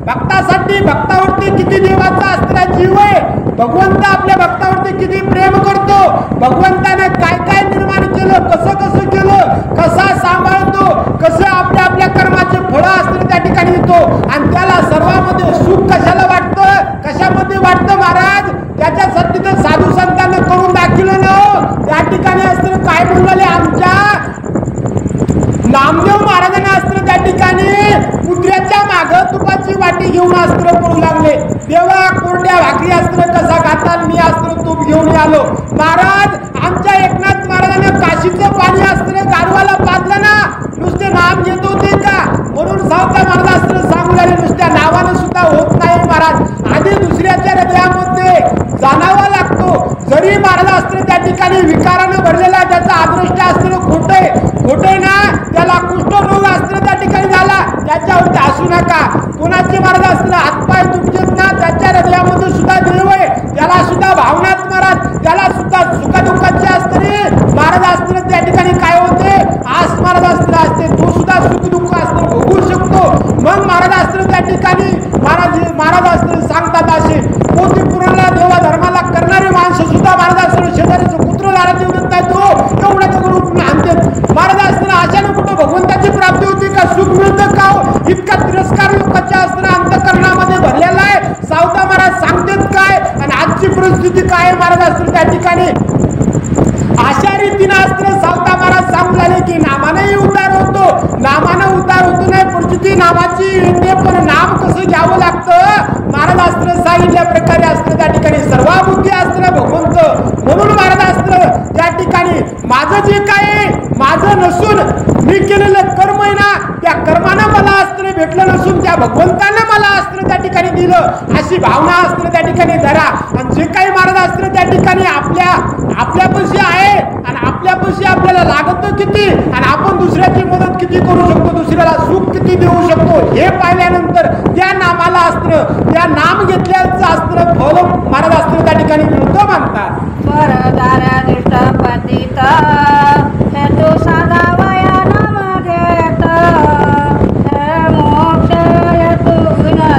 भक्तासाठी भक्तावरती किती देवाचा अस्त्र जीव आहे, भगवंत आपल्या भक्तावरती किती प्रेम करतो, भगवंताने काय काय निर्माण केलं, कसं कसं केलं, कसा सांभाळतो, कसं आपल्या आपल्या कर्माचे फळं अस्त्र त्या ठिकाणी येतो. आणि त्याला सर्वांमध्ये सुख कशाला वाटतं, कशामध्ये वाटतं महाराज? त्याच्यासाठी तर साधू संतांना करून दाखवलं ना. त्या ठिकाणी अस्त्र काय म्हणले आमच्या नामदेव महाराजांना अस्त्र त्या ठिकाणी कुत्र्याच्या माग तुपाची वाटी घेऊन अस्त्र पडू लागले. देवा कोरड्या भाकरी अस्त्र कसा खाताल, मी अस्त्र तूप घेऊन आलो. महाराज आमच्या एकनाथ महाराजांना काशीचं पाणी अस्त्र गाढवाला पाजलं ना, नुसते नाम घेत होते का, म्हणून सावता महाराज अस्त्र सांगू लागले नुसत्या नावानं सुद्धा होत नाही महाराज, आधी दुसऱ्याच्या हृदयामध्ये जाणावा लागतो. जरी महाराज अस्त्र त्या ठिकाणी विकारानं भरलेला, त्याचा अदृष्ट अस्त्र खोटे ना, त्याला कुष्ठरोग अस्त्र त्या ठिकाणी झाला, त्याच्यावरती हसू नका. कोणाचे महाराज अस्त्र हातपाय तुटतात ना, त्याच्या हृदयामध्ये सुद्धा देव आहे, त्याला सुद्धा भावनात महाराज, त्याला सुद्धा सुखदुःखाचे अस्त्र महाराज अस्त्र त्या ठिकाणी काय होते, आस महाराज अस्त्र असते, तो सुद्धा सुखदुःख अस्त्र भोगू शकतो. मग महाराज अस्त्र त्या ठिकाणी महाराज अस्त्र सांगतात असे पोथी पुराणाला देवा धर्माला करणारे माणसं सुद्धा महाराज अस्त्र शेजारीचं कुत्र दारात येऊन नाही, तो एवढं तर करून आणतात. महाराज अस्त्र अशाने कुठं भगवंताची प्राप्ती होती का, सुख मिळतं का, इतका तिरस्कार लोकांच्या अस्त्र अंतःकरणामध्ये भरलेला आहे. सावता महाराज सांगतात काय आणि आजची परिस्थिती काय आहे, महाराज अस्त्र त्या ठिकाणी अशा रीतीनं अस्त्र सावता महाराज सांगू लागले की नामानंही उद्धार होतो, नामानं उद्धार होतो नाही, परिस्थिती नामाची येते, पण नाम कसं घ्यावं लागतं महाराज अस्त्र सांगितल्या प्रकारे अस्त्र त्या ठिकाणी सर्वाभूती अस्त्र भगवंत. म्हणून महाराज अस्त्र त्या ठिकाणी माझं जे काय माझं नसून मी केलेलं कर्म आहे ना, त्या कर्मानं मला अस्त्र भेटलं नसून त्या भगवंतानं मला अस्त्र त्या ठिकाणी दिलं, अशी भावना अस्त्र त्या ठिकाणी धरा. आणि जे काही महाराज अस्त्र त्या ठिकाणी आपल्यापाशी आहे आणि आपल्यापाशी आपल्याला लागतं किती आणि आपण दुसऱ्याची मदत किती करू शकतो, दुसऱ्याला सुख किती देऊ शकतो, हे पाहिल्यानंतर त्या नामाला अस्त्र, त्या नाम घेतल्याचं अस्त्र फल महाराज अस्त्र त्या ठिकाणी मिळतं म्हणतात. परदारा दृष्ट पतित हेतू साधा वया नाम घेत, हे मोक्ष हेतू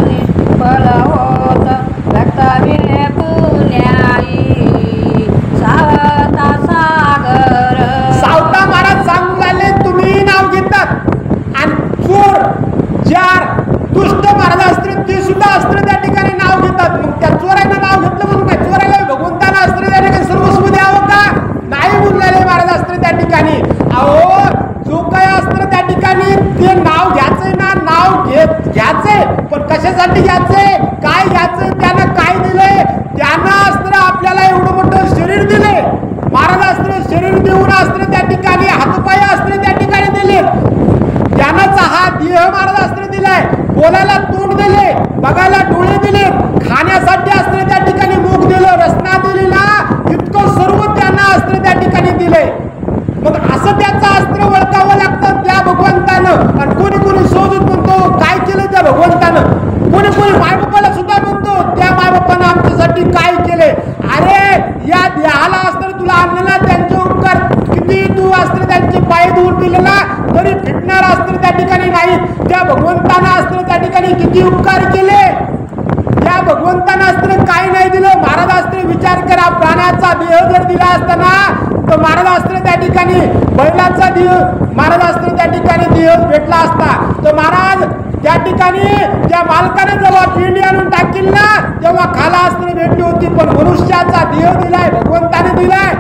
निष्फल होत, व्यक्तविने पुण्याई सावता सागर. सावता महाराज सांगू लागले तुम्ही नाव घेतात आणि चोर जार दुष्ट महाराज अस्त्र ते सुद्धा अस्त्र त्या ठिकाणी नाव घेतात. मग त्या चोरांना नाव घेतलं म्हणून काय चोराला भगवंताला अस्त्र त्या ठिकाणी सर्वस्व द्यावं का, नाही बोललेले महाराज अस्त्र त्या ठिकाणी. अहो जो काय अस्त्र त्या ठिकाणी ते नाव घ्यायचंय ना, नाव घ्यायचंय, पण कशासाठी घ्यायचंय, काय घ्यायचंय, त्यानं काय दिलंय, त्यानं अस्त्र आपल्याला एवढं मोठं शरीर दिले, महाराज अस्त्र शरीर देऊन अस्त्र त्या ठिकाणी हातपाय अस्त्र त्या ठिकाणी दिले, त्यानंच हा देह महाराज अस्त्र दिलाय, बोलायला तोंड दिले, बघायला डोळे दिले, खाण्यासाठी अस्त्र त्या ठिकाणी मुख दिलं, रसना दिली ना, इतकं सर्व त्यांना अस्त्र त्या ठिकाणी दिले. मग असं त्याचं अस्त्र ओळखावं लागतं त्या भगवंतानं. आणि कोणी कोणी सोजून म्हणतो काय केलं त्या भगवंतानं, कोणी कोणी मायबापाला सुद्धा म्हणतो त्या मायबापानं आमच्यासाठी काय केले. अरे या देहाला अस्त्र तुला आणलं ना, त्यांचे उपकार किती तू अस्त्र त्यांचे पाय दूर दिले ना, तरी फिटणार अस्त्र त्या ठिकाणी नाही. त्या भगवंतानं अस्त्र त्या ठिकाणी किती उपकार केले, त्या भगवंतानं अस्त्र काय नाही दिलं. महाराज अस्त्र विचार करा, प्राण्याचा देह जर दिला असताना तर महाराज अस्त्र त्या ठिकाणी बैलाचा देह महाराज अस्त्र त्या ठिकाणी देह भेटला असता, तर महाराज त्या ठिकाणी त्या मालकाने जेव्हा पिंडी आणून टाकील ना, तेव्हा खाला अस्त्र भेटली होती. पण मनुष्याचा देह दिलाय भगवंताने दिलाय,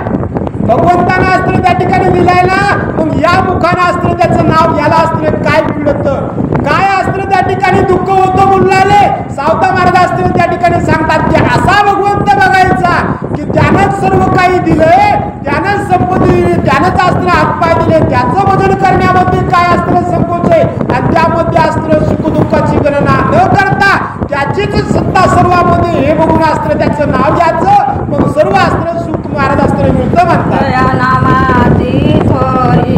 भगवंतानं अस्त्र त्या ठिकाणी दिलाय ना, मग या मुखानं अस्त्र त्याचं नाव घ्यायला अस्त्र काय पिळतं, काय अस्त्र त्या ठिकाणी दुःख होतं बोलले. सावता महाराज अस्त्र त्या ठिकाणी सांगतात की असा भगवंत बघायचा की त्यानंच सर्व काही दिलंय, त्यानंच संपत्ती दिली, त्यानंच अस्त्र हातपाय दिले, त्याचं वजन करण्यामध्ये काय अस्त्र संकोच आहे आणि त्यामध्ये अस्त्र सुखदुःखाची गणना न करता त्याचीच सत्ता सर्वांमध्ये हे बघून अस्त्र त्याचं नाव घ्यायचं, मग सर्व अस्त्र सुख महाराज अस्त्र मिळतं म्हणतात. या नामाची थोरी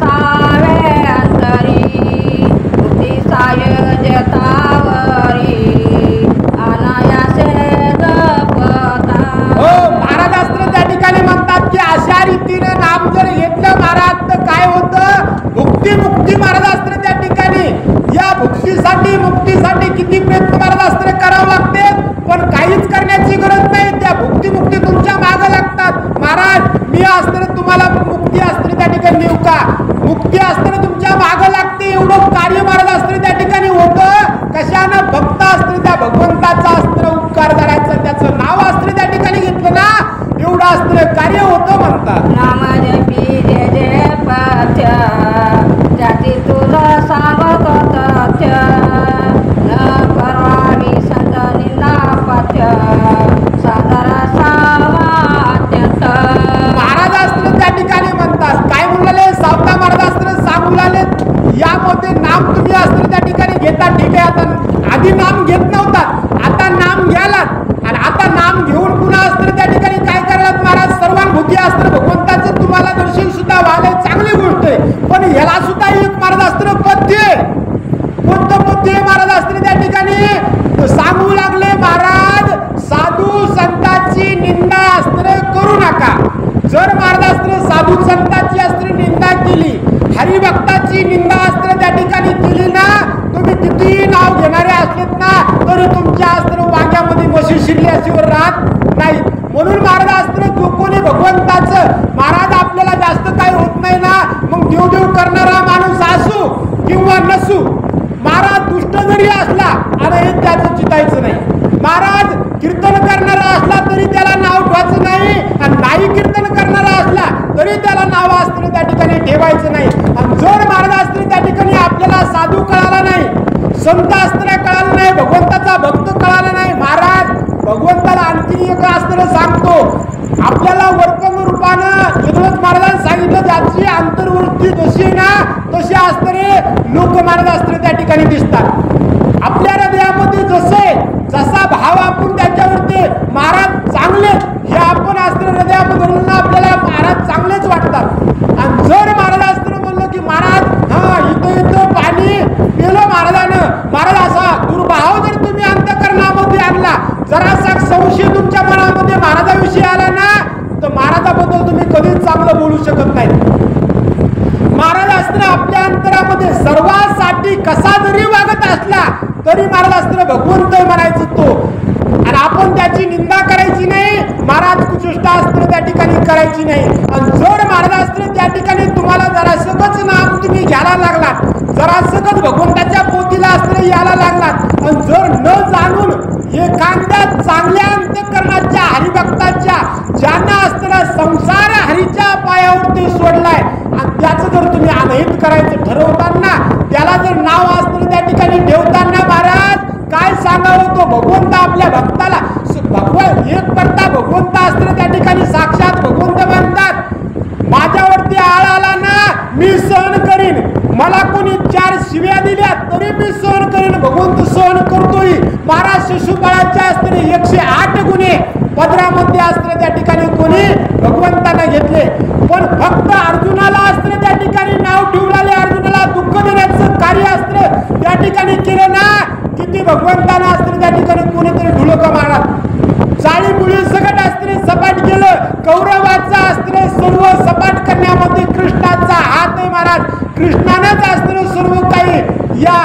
सावे अंतरी मुक्ती सायजतावरी अनायासे जपता. हो महाराज अस्त्र त्या ठिकाणी म्हणतात की अशा रीतीने नाम जर घेतलं महाराज तर काय होतं, मुक्ती महाराज अस्त्र त्या ठिकाणी. या मुक्तीसाठी किती प्रयत्न महाराज अस्त्र करावं लागते, पण काहीच करण्याची गरज नाही, त्या मुक्ती तुमच्या मागे लागतात. महाराज मी अस्त्र तुम्हाला मुक्ती अस्त्र त्या ठिकाणी देऊ का, मुक्ती अस्त्र तुमच्या मागे लागते, एवढं कार्य महाराज अस्त्र त्या ठिकाणी होतं. कशानं, भक्त अस्त्र त्या भगवंताचा अस्त्र उपकार करायचं, त्याचं नाव अस्त्र त्या ठिकाणी घेतलं ना, एवढं अस्त्र कार्य होतं म्हणतात. नाम जपी जे पथ्य भगवंताची निंदा अस्त्र त्या ठिकाणी केली ना, तुम्ही कितीही नाव घेणारे असलेत ना, तरी तुमच्या अस्त्र वांग्यामध्ये म्हशी शिरली अशीवर राहत नाही. म्हणून महाराज अस्त्र जो कोणी भगवंताचं, महाराज आपल्याला जास्त काही होत नाही ना, मग देव करणारा माणूस असू किंवा नसू, महाराज दुष्ट जरी असला आणि हे त्याचं चितायचं नाही. महाराज कीर्तन करणारा असला तरी त्याला नाव ठेवायचं नाही, आणि नाही कीर्तन करणारा असला तरी त्याला नाव अस्त्र त्या ठिकाणी ठेवायचं नाही. आणि जर महाराज अस्त्र त्या ठिकाणी आपल्याला साधू कळाला नाही, संत अस्त्र कळालं नाही, भगवंताचा भक्त कळाला नाही, महाराज भगवंताला आणखी एक अस्त्र सांगतो. आपल्याला वर्तन रूपानं यदुवंत महाराजांनी सांगितलं, ज्याची अंतर्वृत्ती जशी ना तशी अस्त्रे लोक महाराज अस्त्र त्या ठिकाणी दिसतात. आपल्या हृदयामध्ये जसा भाव आपण त्याच्यावरती महाराज चांगले हे आपण अस्त्र हृदयामध्ये म्हणून आपल्याला महाराज चांगलेच वाटतात. आणि जर महाराज अस्त्र म्हणलं की महाराज इथं पाणी पिलं महाराजानं, महाराज असा दुर्भाव जर तुम्ही अंतःकरणामध्ये आणला, जरासा संशय तुमच्या मनामध्ये महाराजाविषयी आला ना, तर महाराजाबद्दल तुम्ही कधीच चांगलं बोलू शकत नाही. महाराज अस्त्र आपल्या अंतरामध्ये सर्वांसाठी कसा जरी वागत असला तरी महाराज अस्त्र भगवंत म्हणायचं तो, आणि आपण त्याची निंदा करायची नाही. महाराज कुचुष्टास्त्र त्या ठिकाणी करायची नाही. आणि जर महाराज अस्त्र त्या ठिकाणी तुम्हाला जरासकच नाम तुम्ही घ्यायला लागलात, जरासकच भगवंताच्या पोतीला अस्त्र यायला लागलात, आणि जर न जाणून एखाद्या चांगल्या अंतःकरणाच्या हरिभक्ताच्या ज्यांना अस्त्र संसार हरीच्या पायावरती सोडलाय, आणि त्याचं जर तुम्ही अनहित करायचं ठरवताना, त्याला जर नाव अस्त्र त्या ठिकाणी ठेवताना, महाराज काय सांगावं, तो भगवंत आपल्या भक्ताला एक करता भगवंत अस्त्र त्या ठिकाणी साक्षात भगवंत म्हणतात. माझ्यावरती आळ आला ना मी सहन करीन, मला कोणी 4 शिव्या दिल्या तरी मी सहन करीन, भगवंत सहन करतोय. महाराज शिशुपाळाच्या अस्त्र 108 गुन्हे पदरामध्ये अस्त्र त्या ठिकाणी कोणी भगवंतानं घेतले, पण फक्त अर्जुनाला अस्त्र त्या ठिकाणी नाव ठेवले, अर्जुनाला दुःख देण्याचं कार्य अस्त्र त्या ठिकाणी केलं ना, किती भगवंतानं अस्त्र त्या ठिकाणी कोणीतरी ढुलकं मारत, चाळी मुली सगळं अस्त्र सपाट केलं. कौरवाचा अस्त्र सर्व सपाट करण्यामध्ये कृष्णाचा हात आहे महाराज. कृष्णानंच अस्त्र सर्व काही या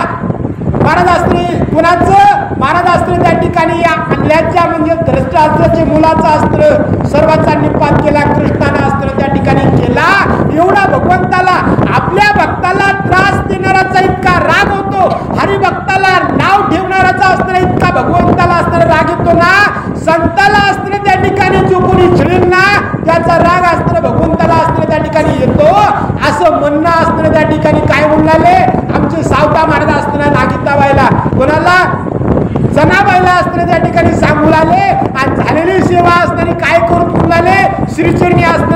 महाराज अस्त्र कुणाचं महाराज अस्त्र त्या ठिकाणी या आणल्याच्या म्हणजे धृष्टास्त्राचे मुलाचा अस्त्र सर्वांचा निपात केला, कृष्णानं अस्त्र त्या ठिकाणी केला. एवढा भगवंताला आपल्या भक्ताला त्रास देणाराचा इतका राग होतो, हरिभक्ताला नाव ठेवणाराचा अस्त्र इतका भगवंताला अस्त्र राग येतो ना, संताला अस्त्र त्या ठिकाणी जो कोणी छिळेल ना त्याचा राग अस्त्र भगवंताला अस्त्र त्या ठिकाणी येतो, असं म्हणणं अस्त्र त्या ठिकाणी काय म्हणाले आमचे सावता महाराज अस्त्र नागिता व्हायला कोणाला जनाबाईला अस्त्र त्या ठिकाणी सांगू लागले, आणि झालेली सेवा असताना काय करून बोलाले श्रीचरणी अस्त्र